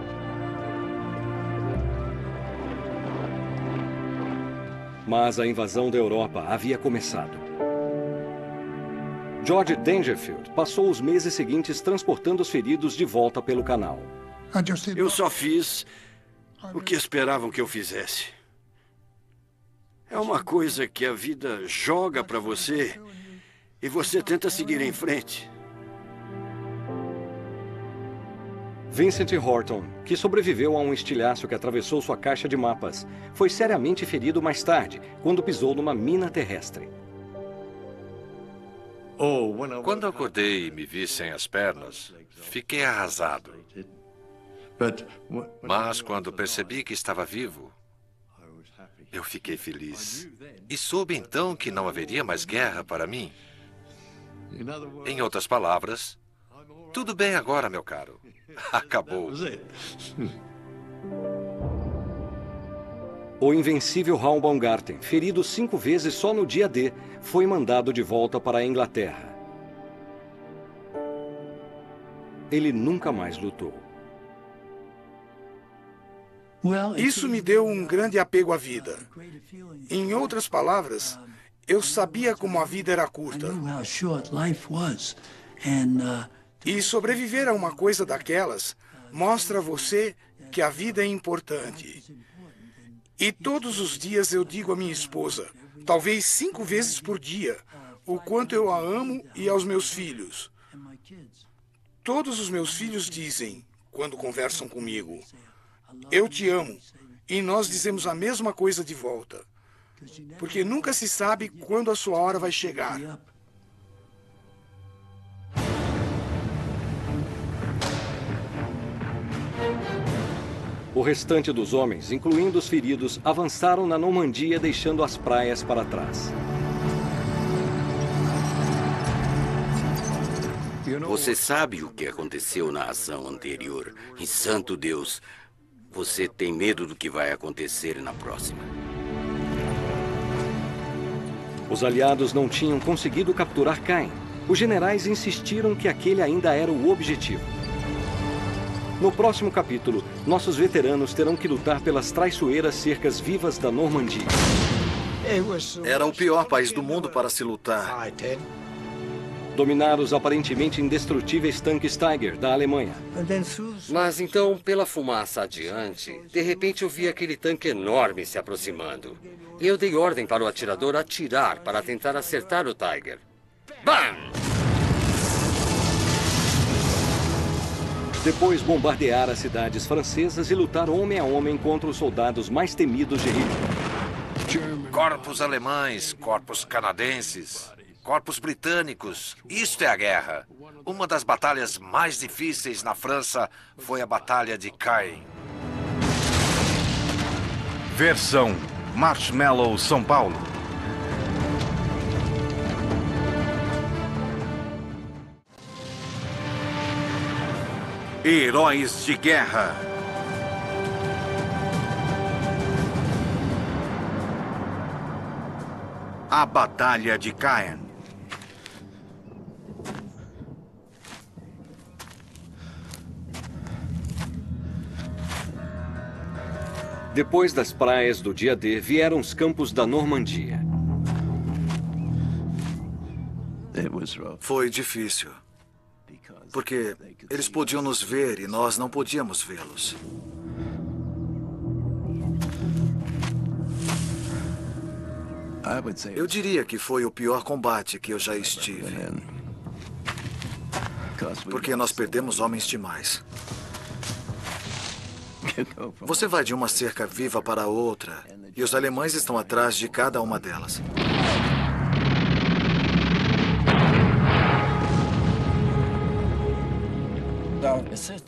Speaker 1: Mas a invasão da Europa havia começado. George Dangerfield passou os meses seguintes transportando os feridos de volta pelo canal.
Speaker 3: Eu só fiz o que esperavam que eu fizesse. É uma coisa que a vida joga para você e você tenta seguir em frente.
Speaker 1: Vincent Horton, que sobreviveu a um estilhaço que atravessou sua caixa de mapas, foi seriamente ferido mais tarde, quando pisou numa mina terrestre.
Speaker 4: Quando acordei e me vi sem as pernas, fiquei arrasado. Mas quando percebi que estava vivo, eu fiquei feliz. E soube então que não haveria mais guerra para mim. Em outras palavras, tudo bem agora, meu caro. Acabou.
Speaker 1: O invencível Hal Baumgarten, ferido 5 vezes só no dia D, foi mandado de volta para a Inglaterra. Ele nunca mais lutou.
Speaker 10: Isso me deu um grande apego à vida. Em outras palavras, eu sabia como a vida era curta. E sobreviver a uma coisa daquelas mostra a você que a vida é importante. E todos os dias eu digo à minha esposa, talvez 5 vezes por dia, o quanto eu a amo e aos meus filhos. Todos os meus filhos dizem, quando conversam comigo, eu te amo. E nós dizemos a mesma coisa de volta. Porque nunca se sabe quando a sua hora vai chegar.
Speaker 1: O restante dos homens, incluindo os feridos, avançaram na Normandia, deixando as praias para trás.
Speaker 5: Você sabe o que aconteceu na ação anterior. E, santo Deus, você tem medo do que vai acontecer na próxima.
Speaker 1: Os aliados não tinham conseguido capturar Caen. Os generais insistiram que aquele ainda era o objetivo. No próximo capítulo, nossos veteranos terão que lutar pelas traiçoeiras cercas vivas da Normandia.
Speaker 12: Era o pior país do mundo para se lutar.
Speaker 1: Dominar os aparentemente indestrutíveis tanques Tiger da Alemanha.
Speaker 7: Mas então, pela fumaça adiante, de repente eu vi aquele tanque enorme se aproximando. E eu dei ordem para o atirador atirar para tentar acertar o Tiger. Bam!
Speaker 1: Depois bombardear as cidades francesas e lutar homem a homem contra os soldados mais temidos de Hitler.
Speaker 4: Corpos alemães, corpos canadenses, corpos britânicos. Isto é a guerra. Uma das batalhas mais difíceis na França foi a Batalha de Caen.
Speaker 6: Versão Marshmallow São Paulo. Heróis de Guerra. A Batalha de Caen.
Speaker 1: Depois das praias do dia D, vieram os campos da Normandia.
Speaker 12: Foi difícil. Porque eles podiam nos ver e nós não podíamos vê-los. Eu diria que foi o pior combate que eu já estive. Porque nós perdemos homens demais. Você vai de uma cerca viva para outra, e os alemães estão atrás de cada uma delas.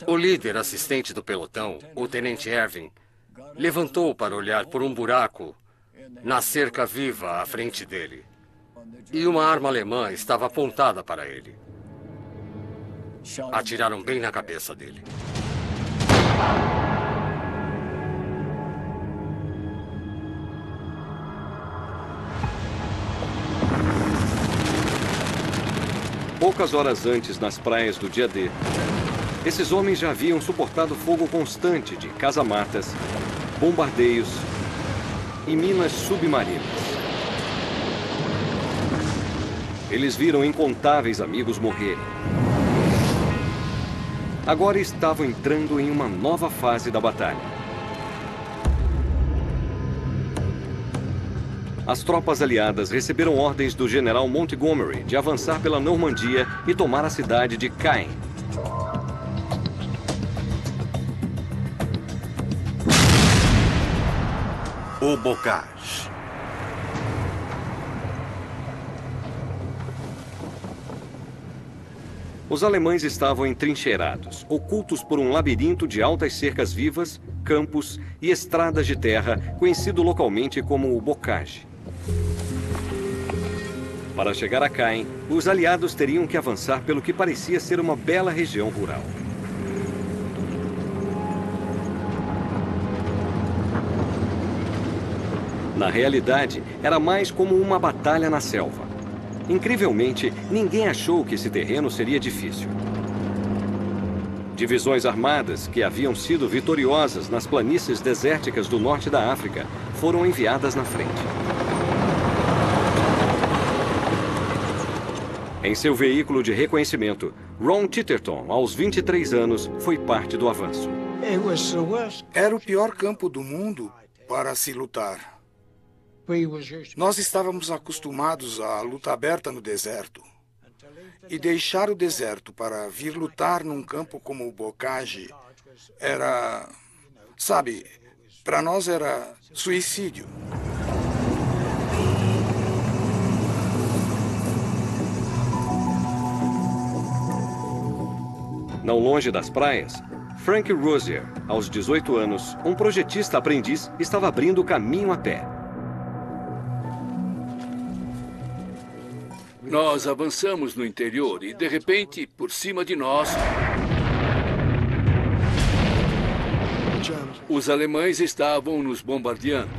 Speaker 7: O líder assistente do pelotão, o tenente Erwin, levantou para olhar por um buraco na cerca viva à frente dele. E uma arma alemã estava apontada para ele. Atiraram bem na cabeça dele.
Speaker 1: Poucas horas antes, nas praias do dia D, esses homens já haviam suportado fogo constante de casamatas, bombardeios e minas submarinas. Eles viram incontáveis amigos morrerem. Agora estavam entrando em uma nova fase da batalha. As tropas aliadas receberam ordens do general Montgomery de avançar pela Normandia e tomar a cidade de Caen.
Speaker 6: O Bocage.
Speaker 1: Os alemães estavam entrincheirados, ocultos por um labirinto de altas cercas vivas, campos e estradas de terra, conhecido localmente como o Bocage. Para chegar a Caen, os aliados teriam que avançar pelo que parecia ser uma bela região rural. Na realidade, era mais como uma batalha na selva. Incrivelmente, ninguém achou que esse terreno seria difícil. Divisões armadas, que haviam sido vitoriosas nas planícies desérticas do norte da África, foram enviadas na frente. Em seu veículo de reconhecimento, Ron Titterton, aos 23 anos, foi parte do avanço.
Speaker 10: Era o pior campo do mundo para se lutar. Nós estávamos acostumados à luta aberta no deserto. E deixar o deserto para vir lutar num campo como o Bocage era... Sabe, para nós era suicídio.
Speaker 1: Não longe das praias, Frank Rosier, aos 18 anos, um projetista aprendiz, estava abrindo o caminho a pé.
Speaker 8: Nós avançamos no interior e, de repente, por cima de nós, os alemães estavam nos bombardeando.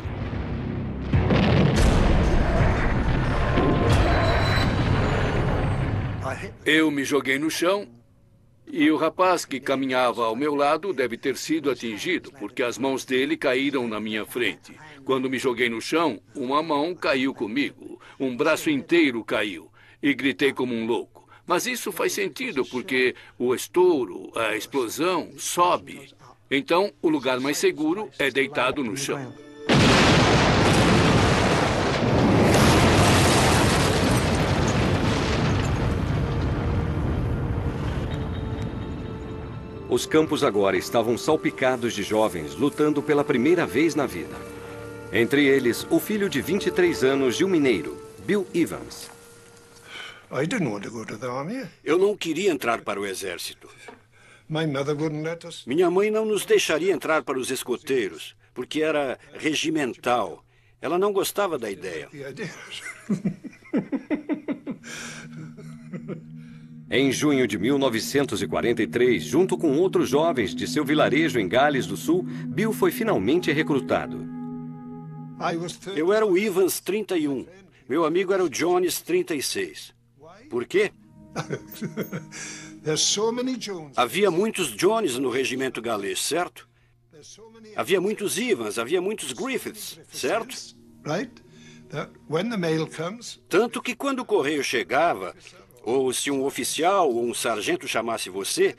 Speaker 8: Eu me joguei no chão e o rapaz que caminhava ao meu lado deve ter sido atingido, porque as mãos dele caíram na minha frente. Quando me joguei no chão, uma mão caiu comigo, um braço inteiro caiu. E gritei como um louco. Mas isso faz sentido, porque o estouro, a explosão, sobe. Então, o lugar mais seguro é deitado no chão.
Speaker 1: Os campos agora estavam salpicados de jovens lutando pela primeira vez na vida. Entre eles, o filho de 23 anos de um mineiro, Bill Evans.
Speaker 3: Eu não queria entrar para o exército. Minha mãe não nos deixaria entrar para os escoteiros, porque era regimental. Ela não gostava da ideia.
Speaker 1: Em junho de 1943, junto com outros jovens de seu vilarejo em Gales do Sul, Bill foi finalmente recrutado.
Speaker 3: Eu era o Evans 31. Meu amigo era o Jones 36. Por quê? Havia muitos Jones no regimento galês, certo? Havia muitos Evans, havia muitos Griffiths, certo? Tanto que quando o correio chegava, ou se um oficial ou um sargento chamasse você,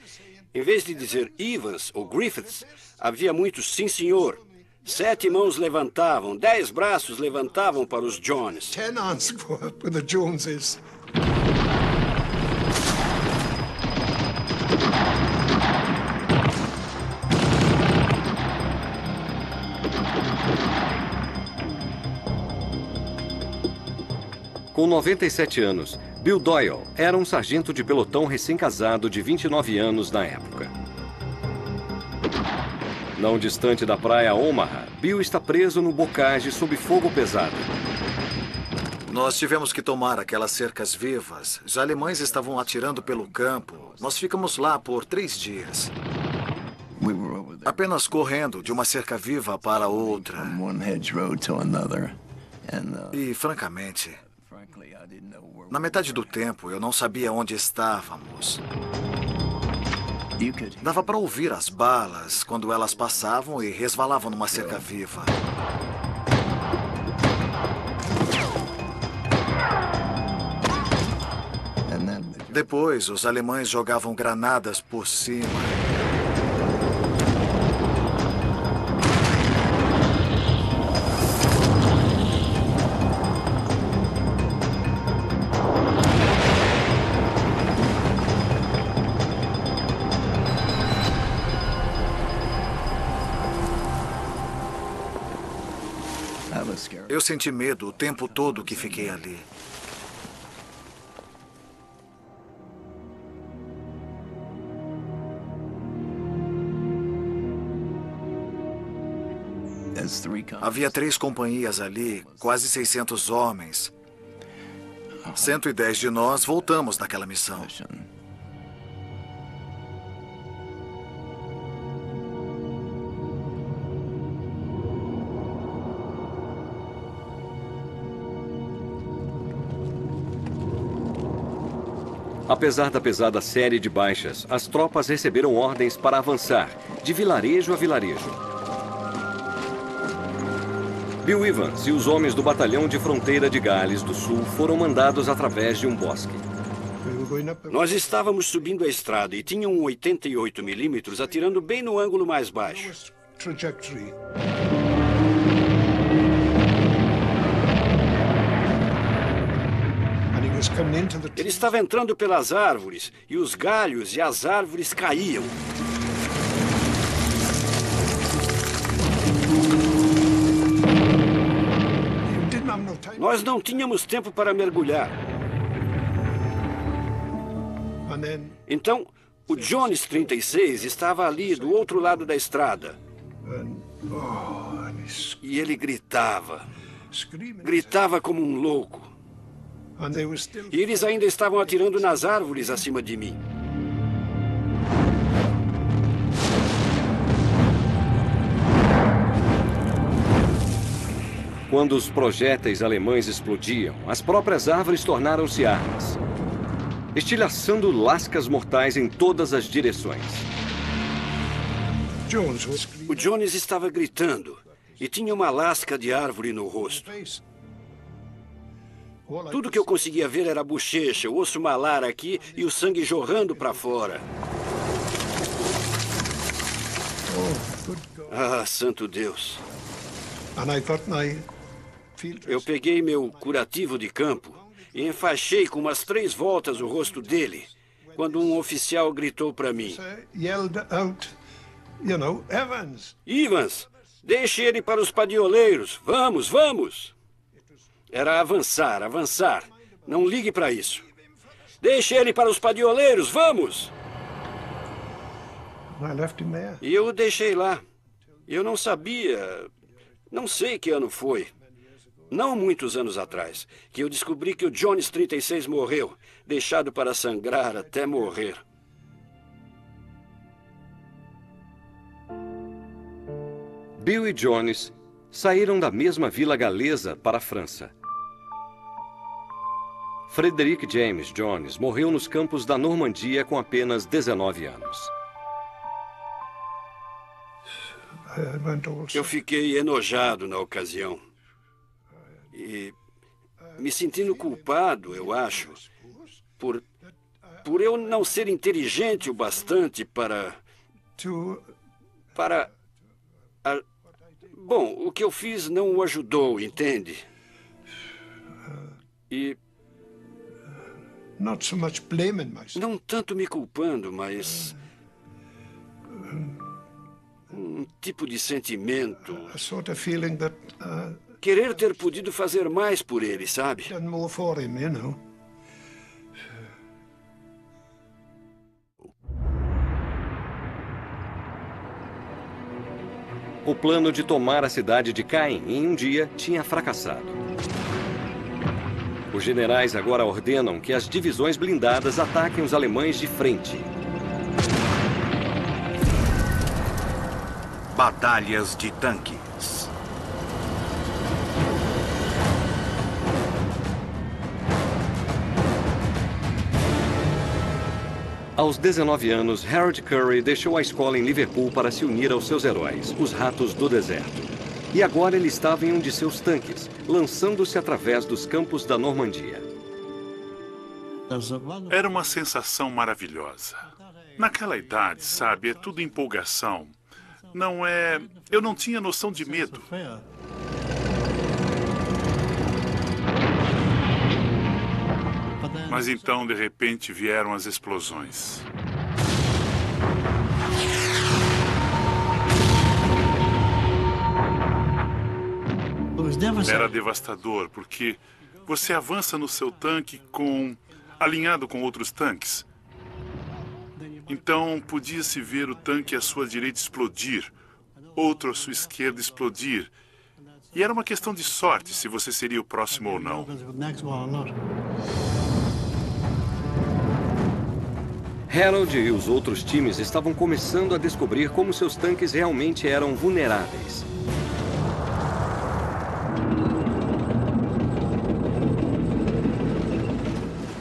Speaker 3: em vez de dizer Evans ou Griffiths, havia muitos sim, senhor. 7 mãos levantavam, 10 braços levantavam para os Jones.
Speaker 1: Com 97 anos, Bill Doyle era um sargento de pelotão recém-casado de 29 anos na época. Não distante da praia Omaha, Bill está preso no bocage sob fogo pesado.
Speaker 12: Nós tivemos que tomar aquelas cercas vivas. Os alemães estavam atirando pelo campo. Nós ficamos lá por 3 dias. Apenas correndo de uma cerca viva para outra. E, francamente, na metade do tempo eu não sabia onde estávamos. Dava para ouvir as balas quando elas passavam e resvalavam numa cerca viva. Depois, os alemães jogavam granadas por cima. Eu senti medo o tempo todo que fiquei ali. Havia 3 companhias ali, quase 600 homens. 110 de nós voltamos daquela missão.
Speaker 1: Apesar da pesada série de baixas, as tropas receberam ordens para avançar, de vilarejo a vilarejo. Bill Evans e os homens do batalhão de fronteira de Gales do Sul foram mandados através de um bosque.
Speaker 3: Nós estávamos subindo a estrada e tinha um 88 milímetros atirando bem no ângulo mais baixo. Ele estava entrando pelas árvores e os galhos e as árvores caíam. Nós não tínhamos tempo para mergulhar. Então, o Jones 36 estava ali do outro lado da estrada. E ele gritava. Gritava como um louco. E eles ainda estavam atirando nas árvores acima de mim.
Speaker 1: Quando os projéteis alemães explodiam, as próprias árvores tornaram-se armas, estilhaçando lascas mortais em todas as direções.
Speaker 3: O Jones estava gritando e tinha uma lasca de árvore no rosto. Tudo que eu conseguia ver era a bochecha, o osso malar aqui e o sangue jorrando para fora. Ah, santo Deus. Eu peguei meu curativo de campo e enfaixei com umas 3 voltas o rosto dele, quando um oficial gritou para mim: Evans, deixe ele para os padioleiros. Vamos, vamos! Era avançar, avançar. Não ligue para isso. Deixe ele para os padioleiros, vamos! E eu o deixei lá, Eu não sabia, não sei que ano foi, não muitos anos atrás, que eu descobri que o Jones 36 morreu, deixado para sangrar até morrer.
Speaker 1: Bill e Jones saíram da mesma vila galesa para a França. Frederick James Jones morreu nos campos da Normandia com apenas 19 anos.
Speaker 3: Eu fiquei enojado na ocasião. E me sentindo culpado, eu acho, por eu não ser inteligente o bastante Bom, o que eu fiz não o ajudou, entende? E... não tanto me culpando, mas... um tipo de sentimento... querer ter podido fazer mais por ele, sabe?
Speaker 1: O plano de tomar a cidade de Caen em um dia tinha fracassado. Os generais agora ordenam que as divisões blindadas ataquem os alemães de frente.
Speaker 6: Batalhas de tanques.
Speaker 1: Aos 19 anos, Harold Curry deixou a escola em Liverpool para se unir aos seus heróis, os Ratos do Deserto. E agora ele estava em um de seus tanques, lançando-se através dos campos da Normandia.
Speaker 11: Era uma sensação maravilhosa. Naquela idade, sabe, é tudo empolgação. Não é... eu não tinha noção de medo. Mas então, de repente, vieram as explosões. Era devastador, porque você avança no seu tanque alinhado com outros tanques. Então, podia-se ver o tanque à sua direita explodir, outro à sua esquerda explodir. E era uma questão de sorte se você seria o próximo ou não.
Speaker 1: Harold e os outros times estavam começando a descobrir como seus tanques realmente eram vulneráveis.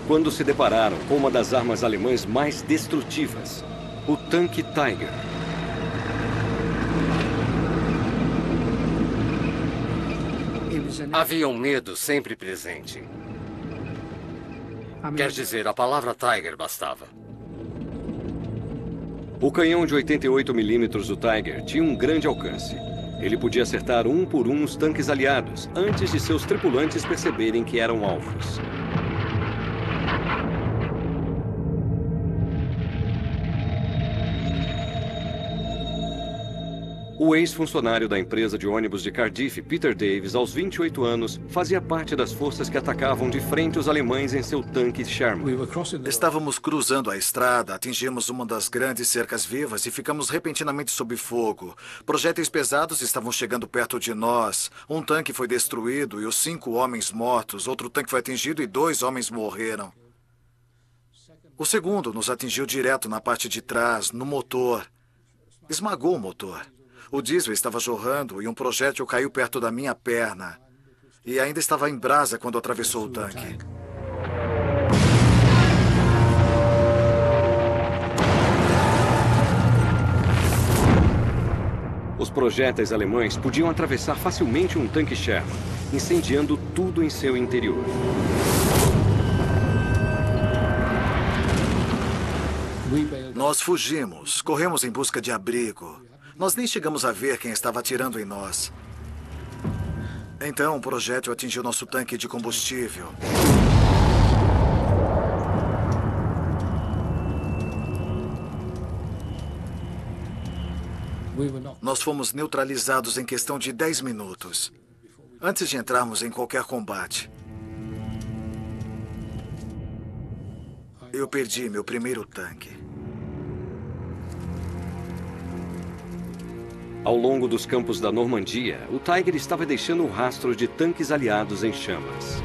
Speaker 1: Quando se depararam com uma das armas alemãs mais destrutivas, o tanque Tiger.
Speaker 7: Havia um medo sempre presente. Quer dizer, a palavra Tiger bastava.
Speaker 1: O canhão de 88 mm do Tiger tinha um grande alcance. Ele podia acertar um por um os tanques aliados, antes de seus tripulantes perceberem que eram alvos. O ex-funcionário da empresa de ônibus de Cardiff, Peter Davis, aos 28 anos, fazia parte das forças que atacavam de frente os alemães em seu tanque Sherman.
Speaker 12: Estávamos cruzando a estrada, atingimos uma das grandes cercas vivas e ficamos repentinamente sob fogo. Projéteis pesados estavam chegando perto de nós. Um tanque foi destruído e os 5 homens mortos. Outro tanque foi atingido e 2 homens morreram. O segundo nos atingiu direto na parte de trás, no motor. Esmagou o motor. O diesel estava jorrando e um projétil caiu perto da minha perna. E ainda estava em brasa quando atravessou o tanque.
Speaker 1: Os projéteis alemães podiam atravessar facilmente um tanque Sherman, incendiando tudo em seu interior.
Speaker 12: Nós fugimos, corremos em busca de abrigo. Nós nem chegamos a ver quem estava atirando em nós. Então, o projétil atingiu nosso tanque de combustível. Nós fomos neutralizados em questão de 10 minutos, antes de entrarmos em qualquer combate. Eu perdi meu primeiro tanque.
Speaker 1: Ao longo dos campos da Normandia, o Tiger estava deixando um rastro de tanques aliados em chamas.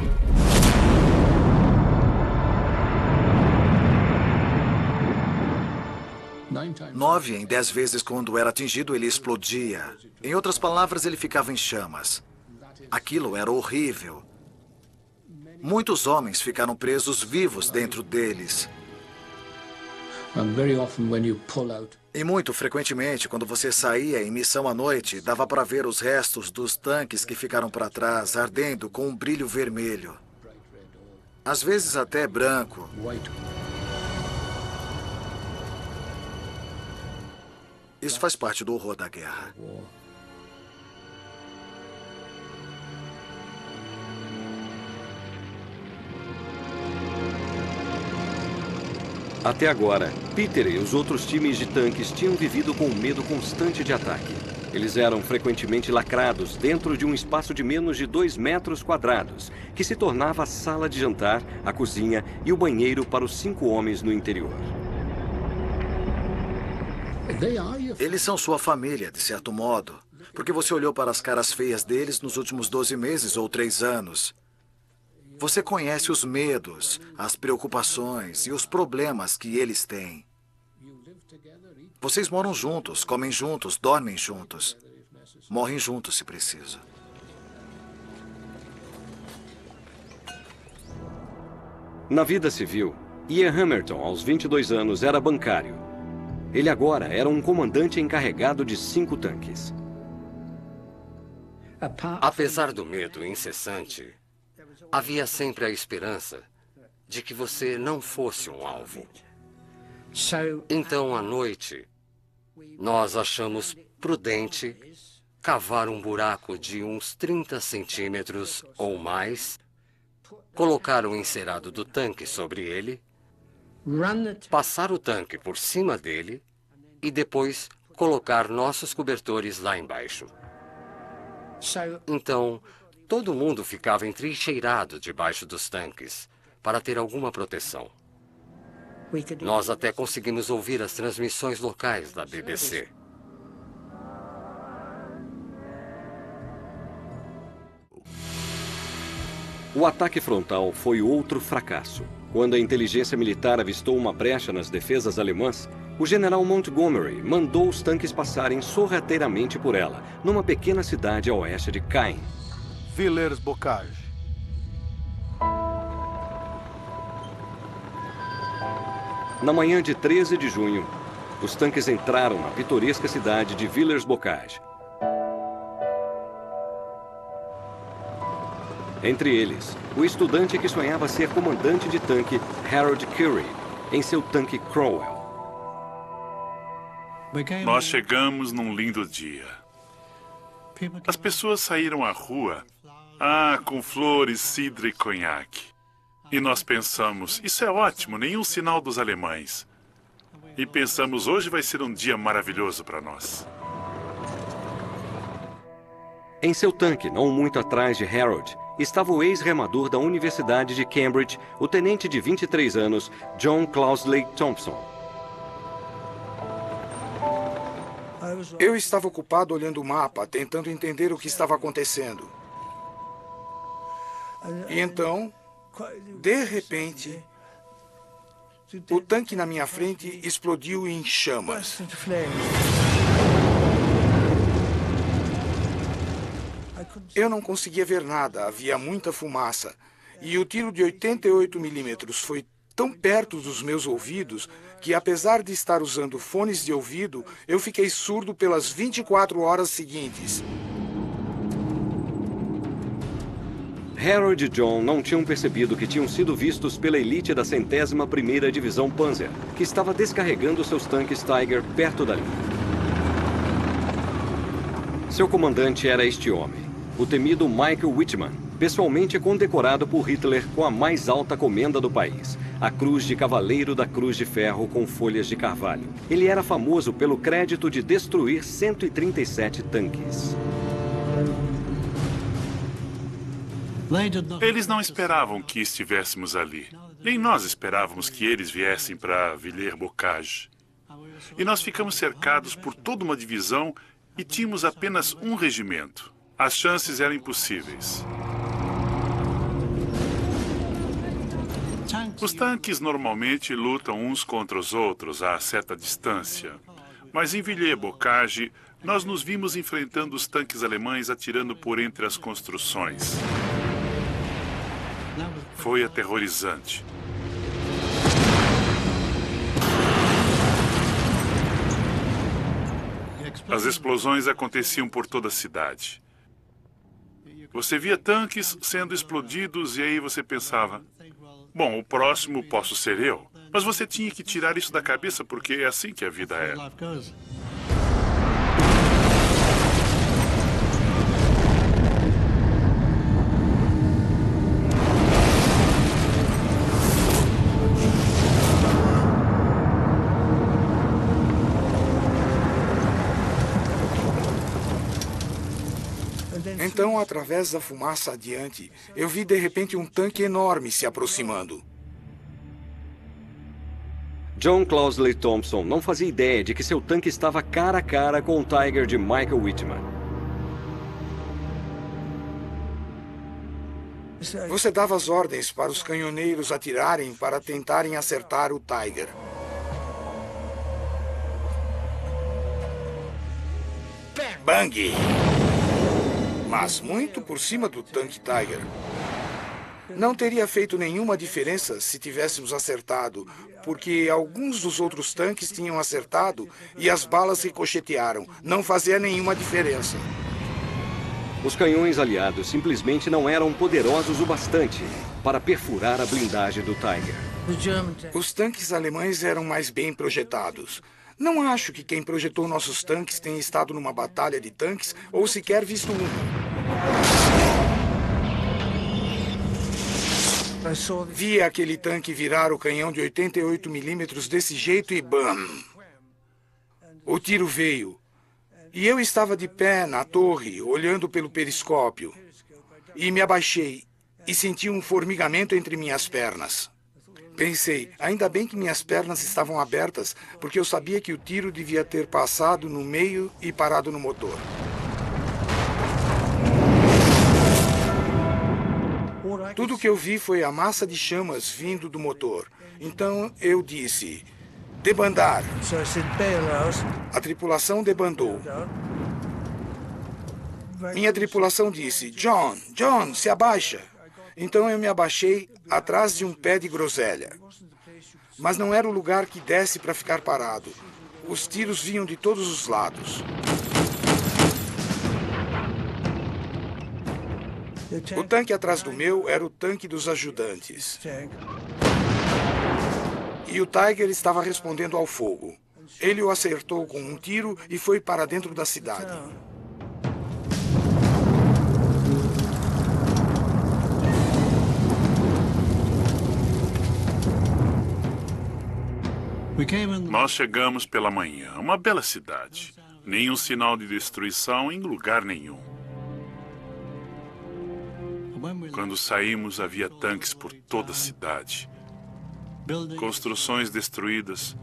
Speaker 12: Nove em 10 vezes, quando era atingido, ele explodia. Em outras palavras, ele ficava em chamas. Aquilo era horrível. Muitos homens ficaram presos vivos dentro deles. E muito frequentemente, quando você saía em missão à noite, dava para ver os restos dos tanques que ficaram para trás, ardendo com um brilho vermelho. Às vezes até branco. Isso faz parte do horror da guerra.
Speaker 1: Até agora, Peter e os outros times de tanques tinham vivido com um medo constante de ataque. Eles eram frequentemente lacrados dentro de um espaço de menos de 2 metros quadrados, que se tornava a sala de jantar, a cozinha e o banheiro para os 5 homens no interior.
Speaker 12: Eles são sua família, de certo modo, porque você olhou para as caras feias deles nos últimos 12 meses ou 3 anos. Você conhece os medos, as preocupações e os problemas que eles têm. Vocês moram juntos, comem juntos, dormem juntos. Morrem juntos, se preciso.
Speaker 1: Na vida civil, Ian Hamilton, aos 22 anos, era bancário. Ele agora era um comandante encarregado de 5 tanques.
Speaker 7: Apesar do medo incessante, havia sempre a esperança de que você não fosse um alvo. Então, à noite, nós achamos prudente cavar um buraco de uns 30 centímetros ou mais, colocar o encerado do tanque sobre ele, passar o tanque por cima dele e depois colocar nossos cobertores lá embaixo. Então, todo mundo ficava entrincheirado debaixo dos tanques para ter alguma proteção. Nós até conseguimos ouvir as transmissões locais da BBC.
Speaker 1: O ataque frontal foi outro fracasso. Quando a inteligência militar avistou uma brecha nas defesas alemãs, o general Montgomery mandou os tanques passarem sorrateiramente por ela, numa pequena cidade a oeste de Caen.
Speaker 14: Villers-Bocage.
Speaker 1: Na manhã de 13 de junho, os tanques entraram na pitoresca cidade de Villers-Bocage. Entre eles, o estudante que sonhava ser comandante de tanque Harold Curry, em seu tanque Crowell.
Speaker 11: Nós chegamos num lindo dia. As pessoas saíram à rua, com flores, cidra e conhaque. E nós pensamos, isso é ótimo, nenhum sinal dos alemães. E pensamos, hoje vai ser um dia maravilhoso para nós.
Speaker 1: Em seu tanque, não muito atrás de Harold, estava o ex-remador da Universidade de Cambridge, o tenente de 23 anos, John Cloudesley Thompson.
Speaker 10: Eu estava ocupado olhando o mapa, tentando entender o que estava acontecendo. E então, de repente, o tanque na minha frente explodiu em chamas. Eu não conseguia ver nada, havia muita fumaça. E o tiro de 88 milímetros foi tão perto dos meus ouvidos que, apesar de estar usando fones de ouvido, eu fiquei surdo pelas 24 horas seguintes.
Speaker 1: Harold e John não tinham percebido que tinham sido vistos pela elite da 101ª Divisão Panzer, que estava descarregando seus tanques Tiger perto dali. Seu comandante era este homem, o temido Michael Wittmann, pessoalmente condecorado por Hitler com a mais alta comenda do país, a Cruz de Cavaleiro da Cruz de Ferro com folhas de carvalho. Ele era famoso pelo crédito de destruir 137 tanques.
Speaker 11: Eles não esperavam que estivéssemos ali. Nem nós esperávamos que eles viessem para Villers-Bocage. E nós ficamos cercados por toda uma divisão E tínhamos apenas um regimento. As chances eram impossíveis. Os tanques normalmente lutam uns contra os outros a certa distância. Mas em Villers-Bocage, nós nos vimos enfrentando os tanques alemães atirando por entre as construções. Foi aterrorizante. As explosões aconteciam por toda a cidade. Você via tanques sendo explodidos e aí você pensava, bom, o próximo posso ser eu. Mas você tinha que tirar isso da cabeça porque é assim que a vida é.
Speaker 10: Então, através da fumaça adiante, eu vi de repente um tanque enorme se aproximando.
Speaker 1: John Cloudesley Thompson não fazia ideia de que seu tanque estava cara a cara com o Tiger de Michael Whitman.
Speaker 10: Você dava as ordens para os canhoneiros atirarem para tentarem acertar o Tiger. Bang! Mas muito por cima do tanque Tiger. Não teria feito nenhuma diferença se tivéssemos acertado, porque alguns dos outros tanques tinham acertado e as balas ricochetearam. Não fazia nenhuma diferença.
Speaker 1: Os canhões aliados simplesmente não eram poderosos o bastante para perfurar a blindagem do Tiger.
Speaker 10: Os tanques alemães eram mais bem projetados. Não acho que quem projetou nossos tanques tenha estado numa batalha de tanques ou sequer visto uma. Vi aquele tanque virar o canhão de 88 milímetros desse jeito e bam! O tiro veio. E eu estava de pé na torre, olhando pelo periscópio. E me abaixei e senti um formigamento entre minhas pernas. Pensei, ainda bem que minhas pernas estavam abertas, porque eu sabia que o tiro devia ter passado no meio e parado no motor. Tudo que eu vi foi a massa de chamas vindo do motor. Então eu disse, debandar. A tripulação debandou. Minha tripulação disse, John, se abaixa. Então eu me abaixei atrás de um pé de groselha. Mas não era o lugar que desce para ficar parado. Os tiros vinham de todos os lados. O tanque atrás do meu era o tanque dos ajudantes. E o Tiger estava respondendo ao fogo. Ele o acertou com um tiro e foi para dentro da cidade.
Speaker 11: Nós chegamos pela manhã, uma bela cidade. Nenhum sinal de destruição em lugar nenhum. Quando saímos, havia tanques por toda a cidade. Construções destruídas.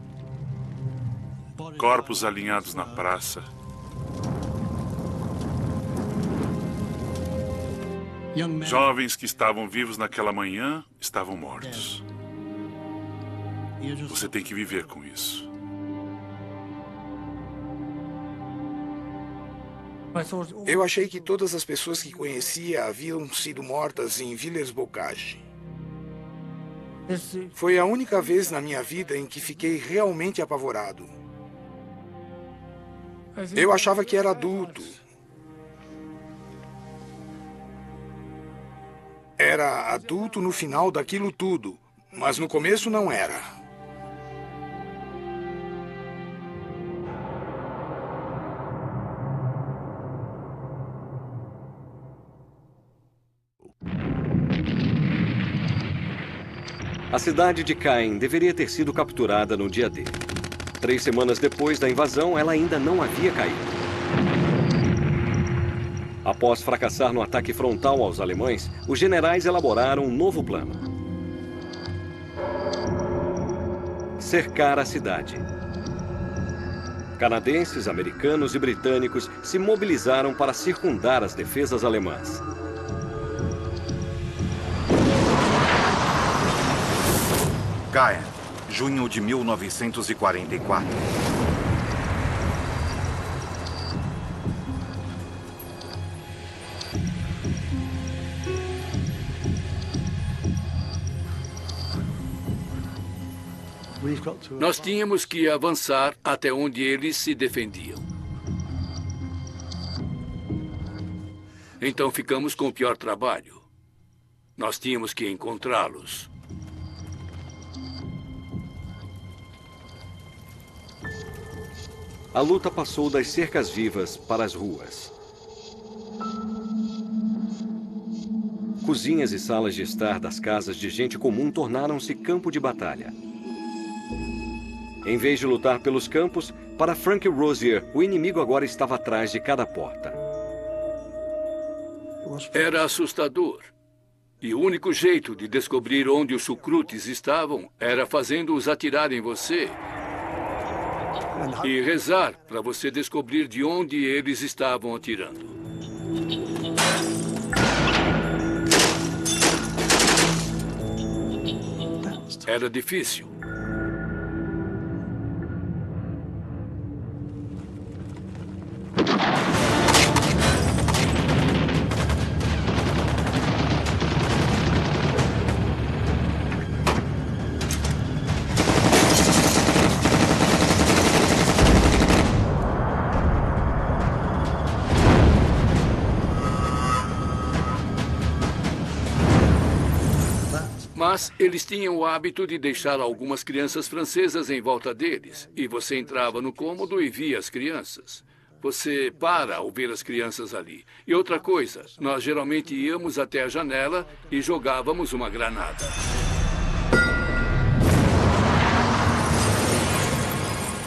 Speaker 11: Corpos alinhados na praça. Jovens que estavam vivos naquela manhã estavam mortos. Você tem que viver com isso.
Speaker 10: Eu achei que todas as pessoas que conhecia haviam sido mortas em Villers-Bocage. Foi a única vez na minha vida em que fiquei realmente apavorado. Eu achava que era adulto. Era adulto no final daquilo tudo, mas no começo não era.
Speaker 1: A cidade de Caen deveria ter sido capturada no dia D. 3 semanas depois da invasão, ela ainda não havia caído. Após fracassar no ataque frontal aos alemães, os generais elaboraram um novo plano. Cercar a cidade. Canadenses, americanos e britânicos se mobilizaram para circundar as defesas alemãs.
Speaker 6: Caen, junho de 1944.
Speaker 8: Nós tínhamos que avançar até onde eles se defendiam. Então ficamos com o pior trabalho. Nós tínhamos que encontrá-los.
Speaker 1: A luta passou das cercas vivas para as ruas. Cozinhas e salas de estar das casas de gente comum tornaram-se campo de batalha. Em vez de lutar pelos campos, para Frank Rosier, o inimigo agora estava atrás de cada porta.
Speaker 8: Era assustador. E o único jeito de descobrir onde os chucrutes estavam era fazendo-os atirar em você. E rezar para você descobrir de onde eles estavam atirando. Era difícil. Mas eles tinham o hábito de deixar algumas crianças francesas em volta deles. E você entrava no cômodo e via as crianças. Você para ao ver as crianças ali. E outra coisa, nós geralmente íamos até a janela e jogávamos uma granada.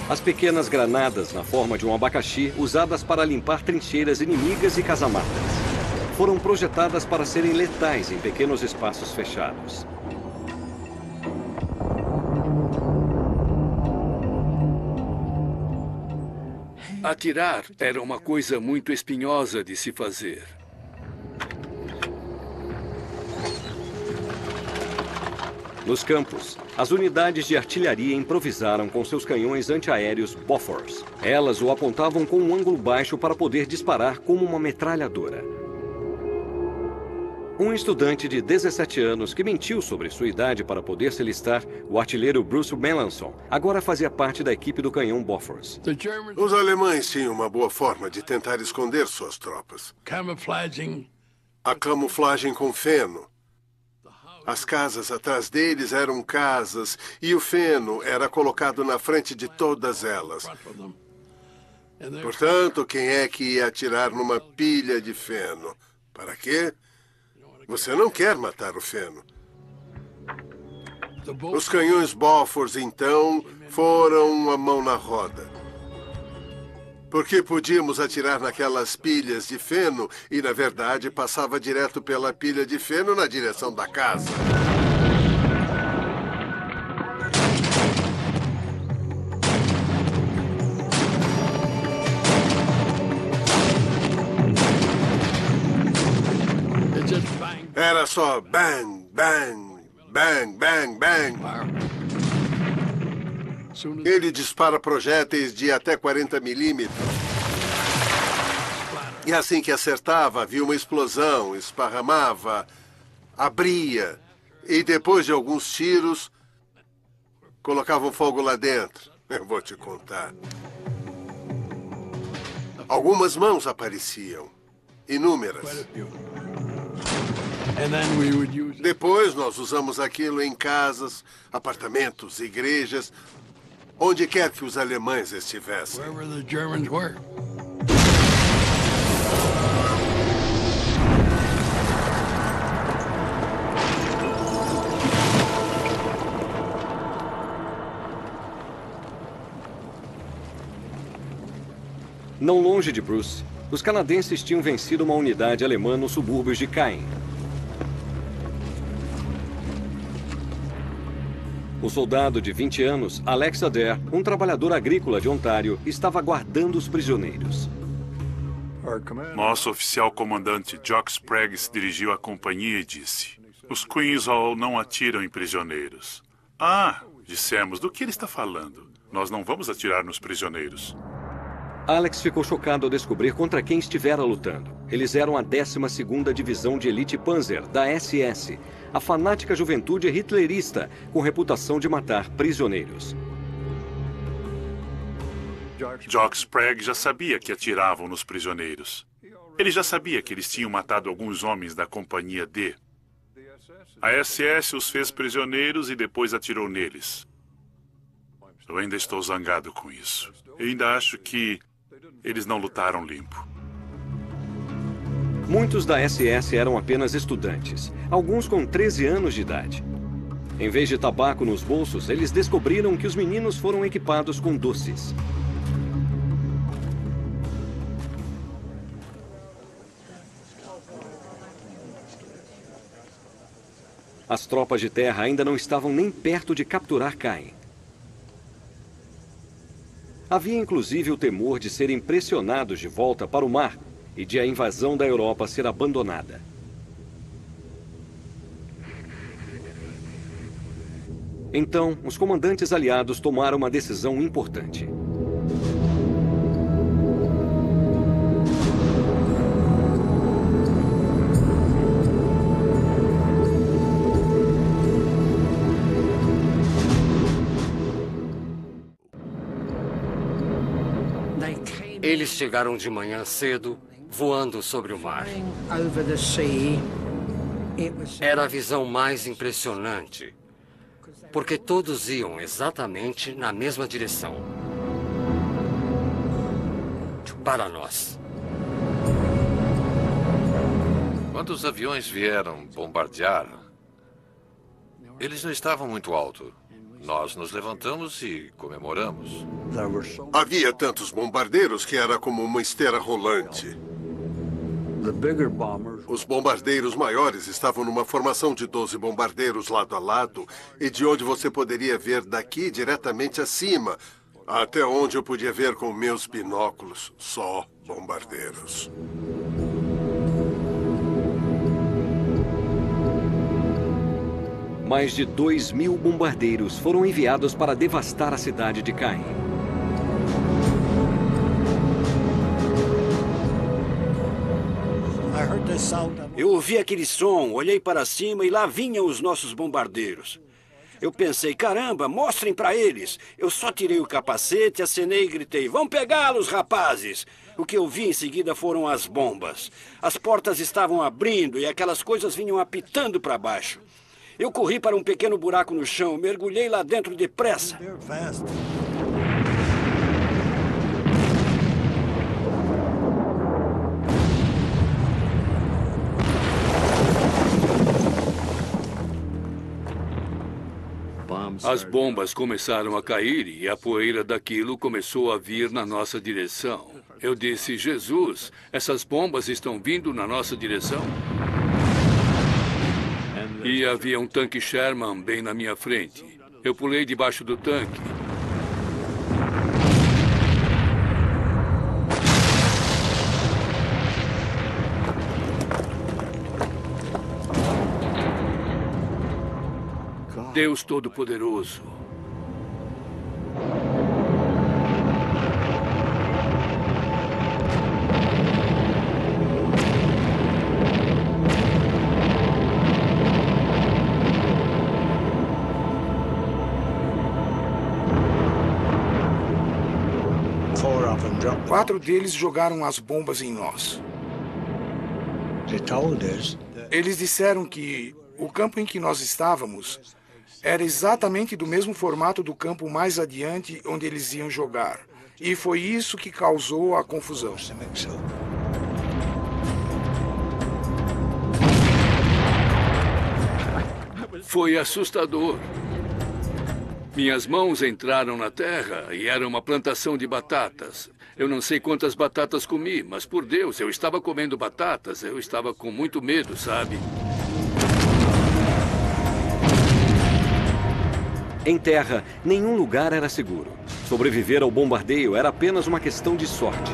Speaker 1: As pequenas granadas na forma de um abacaxi, usadas para limpar trincheiras inimigas e casamatas, foram projetadas para serem letais em pequenos espaços fechados.
Speaker 8: Atirar era uma coisa muito espinhosa de se fazer.
Speaker 1: Nos campos, as unidades de artilharia improvisaram com seus canhões antiaéreos Bofors. Elas o apontavam com um ângulo baixo para poder disparar como uma metralhadora. Um estudante de 17 anos que mentiu sobre sua idade para poder se alistar, o artilheiro Bruce Melanson, agora fazia parte da equipe do canhão Bofors.
Speaker 9: Os alemães tinham uma boa forma de tentar esconder suas tropas. A camuflagem com feno. As casas atrás deles eram casas e o feno era colocado na frente de todas elas. Portanto, quem é que ia atirar numa pilha de feno? Para quê? Você não quer matar o feno. Os canhões Bofors, então, foram uma mão na roda. Porque podíamos atirar naquelas pilhas de feno e, na verdade, passava direto pela pilha de feno na direção da casa. Era só bang, bang, bang, bang, bang. Ele dispara projéteis de até 40 milímetros. E assim que acertava, havia uma explosão, esparramava, abria. E depois de alguns tiros, colocavam fogo lá dentro. Eu vou te contar. Algumas mãos apareciam. Inúmeras. Depois nós usamos aquilo em casas, apartamentos, igrejas, onde quer que os alemães estivessem.
Speaker 1: Não longe de Bruce, os canadenses tinham vencido uma unidade alemã nos subúrbios de Caen. O soldado de 20 anos, Alex Adair, um trabalhador agrícola de Ontário, estava guardando os prisioneiros.
Speaker 11: Nosso oficial comandante, Jock Sprague, se dirigiu à companhia e disse: os Queensall não atiram em prisioneiros. Ah, dissemos, do que ele está falando? Nós não vamos atirar nos prisioneiros.
Speaker 1: Alex ficou chocado ao descobrir contra quem estivera lutando. Eles eram a 12ª Divisão de Elite Panzer, da SS, a fanática juventude hitlerista, com reputação de matar prisioneiros.
Speaker 11: Jock Sprague já sabia que atiravam nos prisioneiros. Ele já sabia que eles tinham matado alguns homens da Companhia D. A SS os fez prisioneiros e depois atirou neles. Eu ainda estou zangado com isso. Eu ainda acho que eles não lutaram limpo.
Speaker 1: Muitos da SS eram apenas estudantes, alguns com 13 anos de idade. Em vez de tabaco nos bolsos, eles descobriram que os meninos foram equipados com doces. As tropas de terra ainda não estavam nem perto de capturar Caen. Havia inclusive o temor de serem pressionados de volta para o mar e de a invasão da Europa ser abandonada. Então, os comandantes aliados tomaram uma decisão importante.
Speaker 7: Eles chegaram de manhã cedo, voando sobre o mar. Era a visão mais impressionante, porque todos iam exatamente na mesma direção. Para nós.
Speaker 4: Quando os aviões vieram bombardear, eles não estavam muito alto. Nós nos levantamos e comemoramos.
Speaker 9: Havia tantos bombardeiros que era como uma esteira rolante. Os bombardeiros maiores estavam numa formação de 12 bombardeiros lado a lado, e de onde você poderia ver daqui diretamente acima, até onde eu podia ver com meus binóculos, só bombardeiros.
Speaker 1: Mais de 2.000 bombardeiros foram enviados para devastar a cidade de Caen.
Speaker 3: Eu ouvi aquele som, olhei para cima e lá vinham os nossos bombardeiros. Eu pensei, caramba, mostrem para eles. Eu só tirei o capacete, acenei e gritei, vão pegá-los, rapazes! O que eu vi em seguida foram as bombas. As portas estavam abrindo e aquelas coisas vinham apitando para baixo. Eu corri para um pequeno buraco no chão, mergulhei lá dentro depressa.
Speaker 8: As bombas começaram a cair e a poeira daquilo começou a vir na nossa direção. Eu disse, Jesus, essas bombas estão vindo na nossa direção? E havia um tanque Sherman bem na minha frente. Eu pulei debaixo do tanque. Deus Todo-Poderoso.
Speaker 10: Quatro deles jogaram as bombas em nós. Eles disseram que o campo em que nós estávamos era exatamente do mesmo formato do campo mais adiante onde eles iam jogar. E foi isso que causou a confusão.
Speaker 8: Foi assustador. Minhas mãos entraram na terra e era uma plantação de batatas. Eu não sei quantas batatas comi, mas por Deus, eu estava comendo batatas. Eu estava com muito medo, sabe?
Speaker 1: Em terra, nenhum lugar era seguro. Sobreviver ao bombardeio era apenas uma questão de sorte.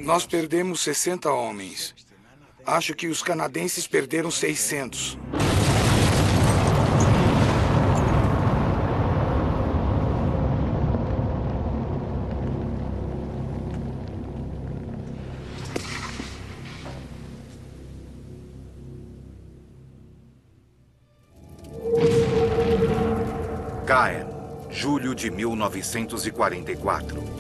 Speaker 10: Nós perdemos 60 homens. Acho que os canadenses perderam 600.
Speaker 6: Caen, julho de 1944.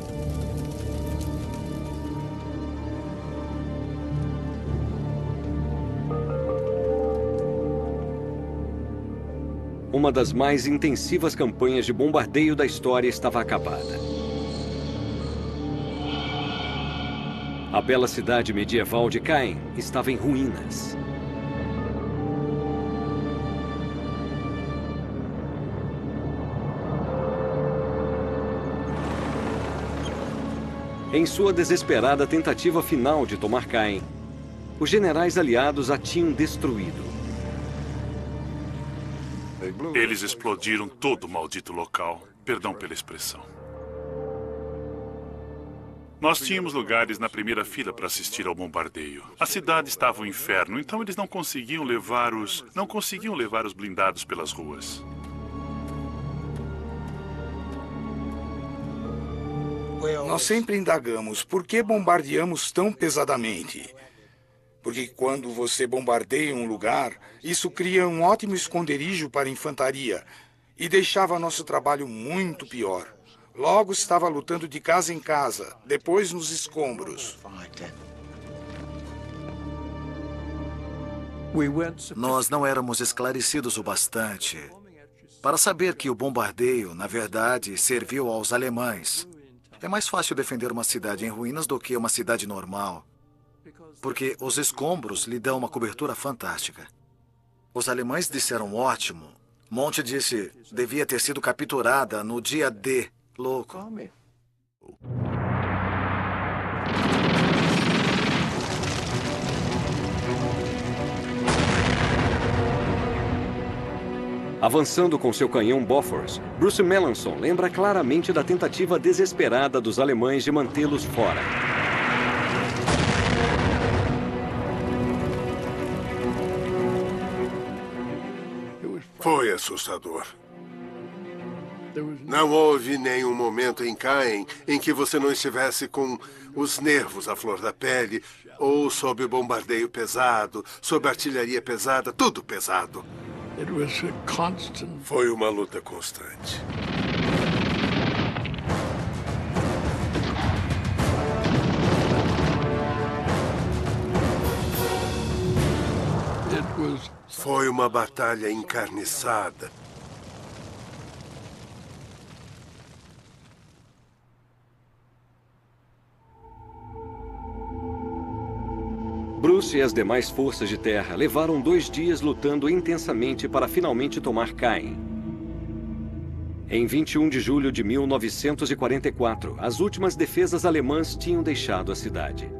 Speaker 1: Uma das mais intensivas campanhas de bombardeio da história estava acabada. A bela cidade medieval de Caen estava em ruínas. Em sua desesperada tentativa final de tomar Caen, os generais aliados a tinham destruído.
Speaker 11: Eles explodiram todo o maldito local. Perdão pela expressão. Nós tínhamos lugares na primeira fila para assistir ao bombardeio. A cidade estava um inferno, então eles não conseguiam levar os blindados pelas ruas.
Speaker 10: Nós sempre indagamos por que bombardeamos tão pesadamente. Porque quando você bombardeia um lugar, isso cria um ótimo esconderijo para a infantaria e deixava nosso trabalho muito pior. Logo estava lutando de casa em casa, depois nos escombros.
Speaker 12: Nós não éramos esclarecidos o bastante para saber que o bombardeio, na verdade, serviu aos alemães. É mais fácil defender uma cidade em ruínas do que uma cidade normal. Porque os escombros lhe dão uma cobertura fantástica. Os alemães disseram ótimo. Monte disse, devia ter sido capturada no dia D. Louco.
Speaker 1: Avançando com seu canhão Bofors, Bruce Melanson lembra claramente da tentativa desesperada dos alemães de mantê-los fora.
Speaker 9: Foi assustador. Não houve nenhum momento em Caen em que você não estivesse com os nervos à flor da pele, ou sob bombardeio pesado, sob artilharia pesada, tudo pesado. Foi uma luta constante. Foi uma batalha encarniçada.
Speaker 1: Bruce e as demais forças de terra levaram 2 dias lutando intensamente para finalmente tomar Caen. Em 21 de julho de 1944, as últimas defesas alemãs tinham deixado a cidade.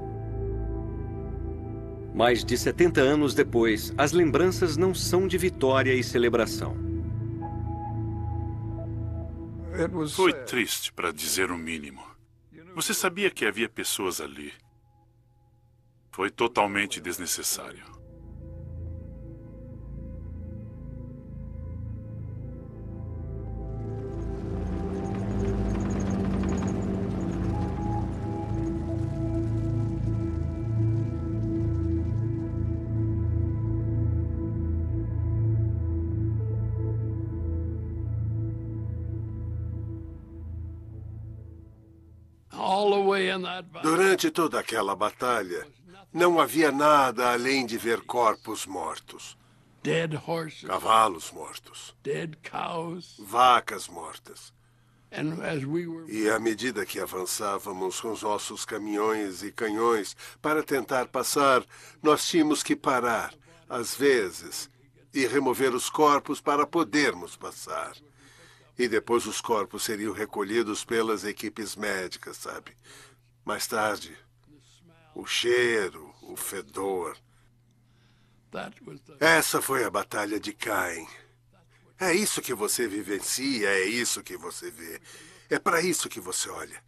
Speaker 1: Mais de 70 anos depois, as lembranças não são de vitória e celebração.
Speaker 11: Foi triste, para dizer o mínimo. Você sabia que havia pessoas ali. Foi totalmente desnecessário.
Speaker 9: Durante toda aquela batalha, não havia nada além de ver corpos mortos. Cavalos mortos. Vacas mortas. E à medida que avançávamos com os nossos caminhões e canhões para tentar passar, nós tínhamos que parar, às vezes, e remover os corpos para podermos passar. E depois os corpos seriam recolhidos pelas equipes médicas, sabe? Mais tarde, o cheiro, o fedor. Essa foi a Batalha de Caen. É isso que você vivencia, é isso que você vê. É para isso que você olha.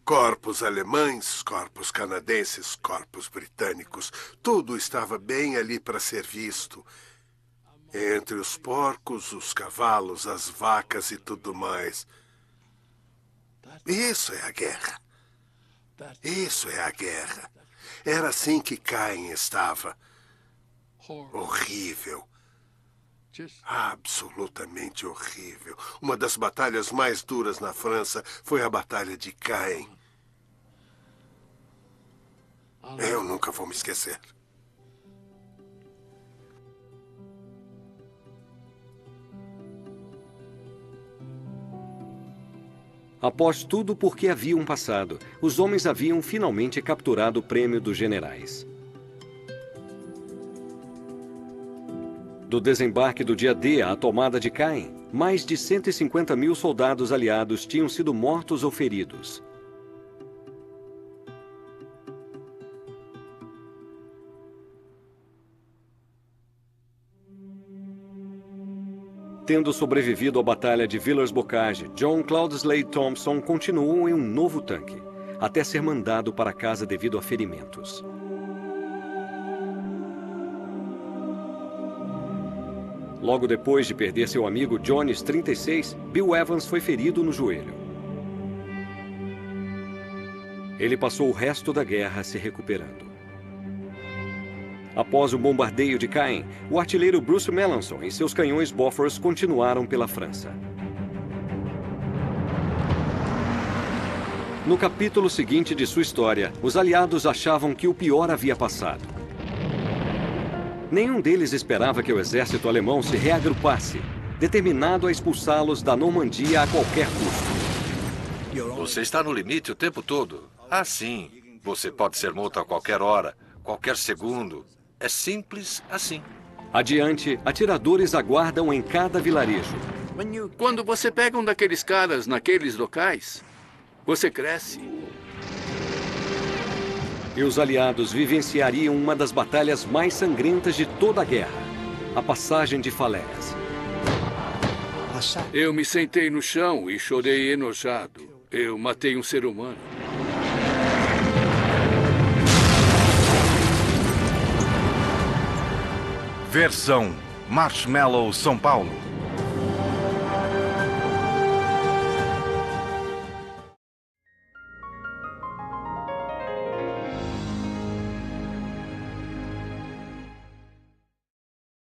Speaker 9: Corpos alemães, corpos canadenses, corpos britânicos. Tudo estava bem ali para ser visto. Entre os porcos, os cavalos, as vacas e tudo mais. Isso é a guerra. Isso é a guerra. Era assim que Caen estava. Horrível. Absolutamente horrível. Uma das batalhas mais duras na França foi a Batalha de Caen. Eu nunca vou me esquecer.
Speaker 1: Após tudo por que haviam passado, os homens haviam finalmente capturado o prêmio dos generais. Do desembarque do dia D à tomada de Caen, mais de 150 mil soldados aliados tinham sido mortos ou feridos. Tendo sobrevivido à Batalha de Villers-Bocage, John Cloudesley Thompson continuou em um novo tanque, até ser mandado para casa devido a ferimentos. Logo depois de perder seu amigo Jones 36, Bill Evans foi ferido no joelho. Ele passou o resto da guerra se recuperando. Após o bombardeio de Caen, o artilheiro Bruce Melanson e seus canhões Bofors continuaram pela França. No capítulo seguinte de sua história, os aliados achavam que o pior havia passado. Nenhum deles esperava que o exército alemão se reagrupasse, determinado a expulsá-los da Normandia a qualquer custo.
Speaker 4: Você está no limite o tempo todo. Assim, você pode ser morto a qualquer hora, qualquer segundo. É simples assim.
Speaker 1: Adiante, atiradores aguardam em cada vilarejo.
Speaker 8: Quando você pega um daqueles caras naqueles locais, você cresce.
Speaker 1: E os aliados vivenciariam uma das batalhas mais sangrentas de toda a guerra, a passagem de Falaise.
Speaker 8: Eu me sentei no chão e chorei enojado. Eu matei um ser humano.
Speaker 6: Versão Marshmallow São Paulo.